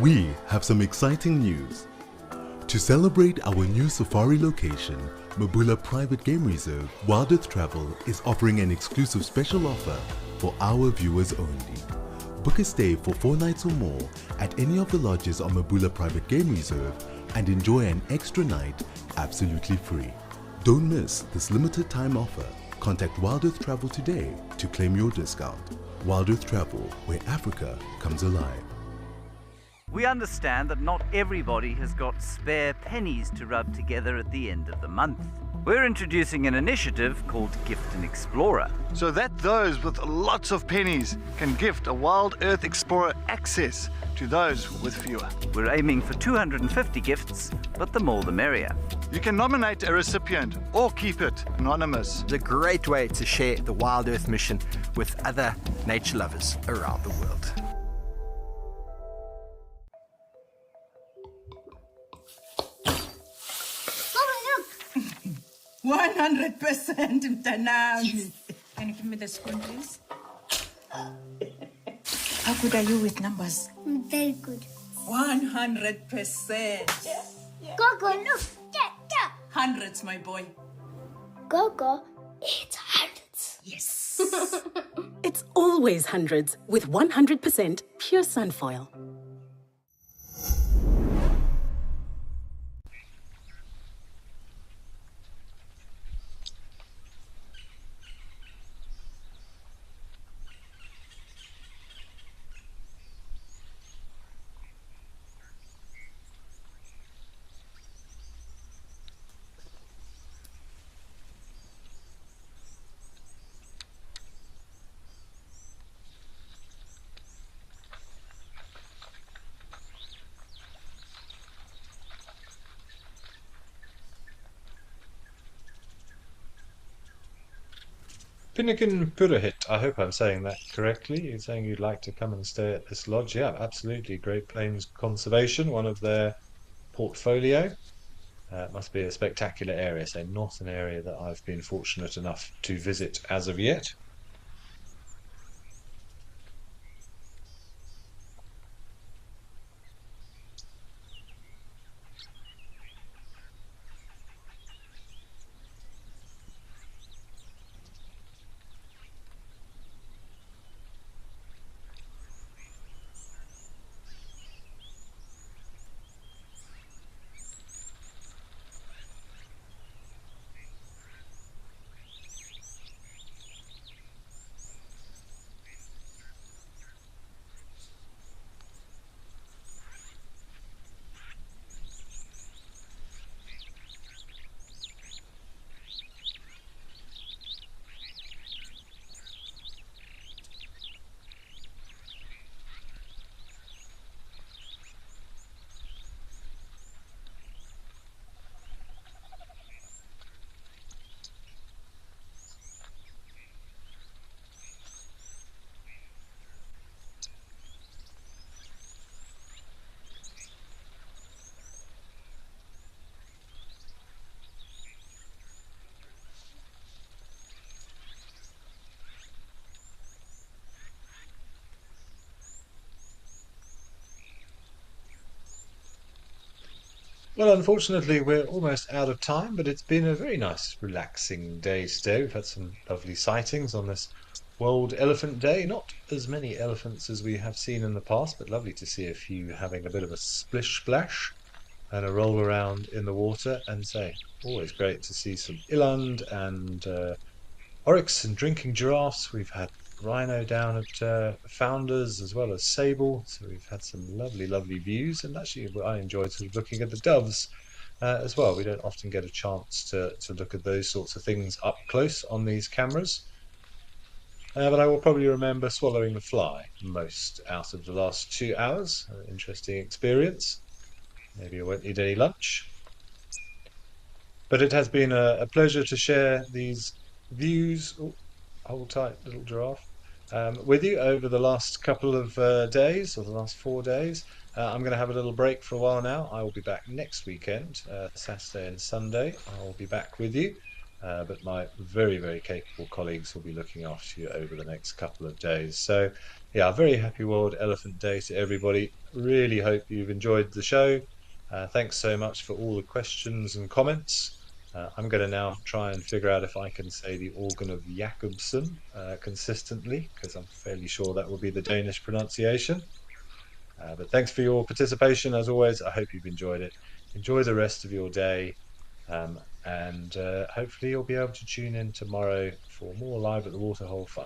We have some exciting news. To celebrate our new safari location, Mabula Private Game Reserve, Wild Earth Travel is offering an exclusive special offer for our viewers only. Book a stay for 4 nights or more at any of the lodges on Mabula Private Game Reserve and enjoy an extra night absolutely free. Don't miss this limited time offer. Contact Wild Earth Travel today to claim your discount. Wild Earth Travel, where Africa comes alive. We understand that not everybody has got spare pennies to rub together at the end of the month. We're introducing an initiative called Gift an Explorer. So that those with lots of pennies can gift a Wild Earth Explorer access to those with fewer. We're aiming for 250 gifts, but the more the merrier. You can nominate a recipient or keep it anonymous. It's a great way to share the Wild Earth mission with other nature lovers around the world. 100% untamed. Can you give me the spoon, please? How good are you with numbers? Very good. 100%. Gogo, look. There. Hundreds, my boy. Gogo, it's hundreds. Yes. It's always hundreds with 100% pure sunfoil. Pinnakin Purahit, I hope I'm saying that correctly. You're saying you'd like to come and stay at this lodge. Yeah, absolutely. Great Plains Conservation, one of their portfolio. Must be a spectacular area, so not an area that I've been fortunate enough to visit as of yet. Well, unfortunately, we're almost out of time, but it's been a very nice, relaxing day today. We've had some lovely sightings on this World Elephant Day. Not as many elephants as we have seen in the past, but lovely to see a few having a bit of a splish splash. and a roll around in the water. And say, always great to see some eland and oryx and drinking giraffes. We've had rhino down at Founders as well as sable, so we've had some lovely views. And actually I enjoyed sort of looking at the doves as well. We don't often get a chance to look at those sorts of things up close on these cameras. But I will probably remember swallowing the fly most out of the last 2 hours. An interesting experience. Maybe I won't need any lunch. But it has been a pleasure to share these views. Oh, hold tight, little giraffe. With you over the last couple of days, or the last 4 days. I'm going to have a little break for a while now. I will be back next weekend, Saturday and Sunday. I will be back with you. But my very capable colleagues will be looking after you over the next couple of days. So, yeah, very happy World Elephant Day to everybody. Really hope you've enjoyed the show. Thanks so much for all the questions and comments. I'm going to now try and figure out if I can say the organ of Jacobson consistently, because I'm fairly sure that will be the Danish pronunciation. But thanks for your participation as always. I hope you've enjoyed it. Enjoy the rest of your day. And hopefully you'll be able to tune in tomorrow for more Live at the Waterhole fun.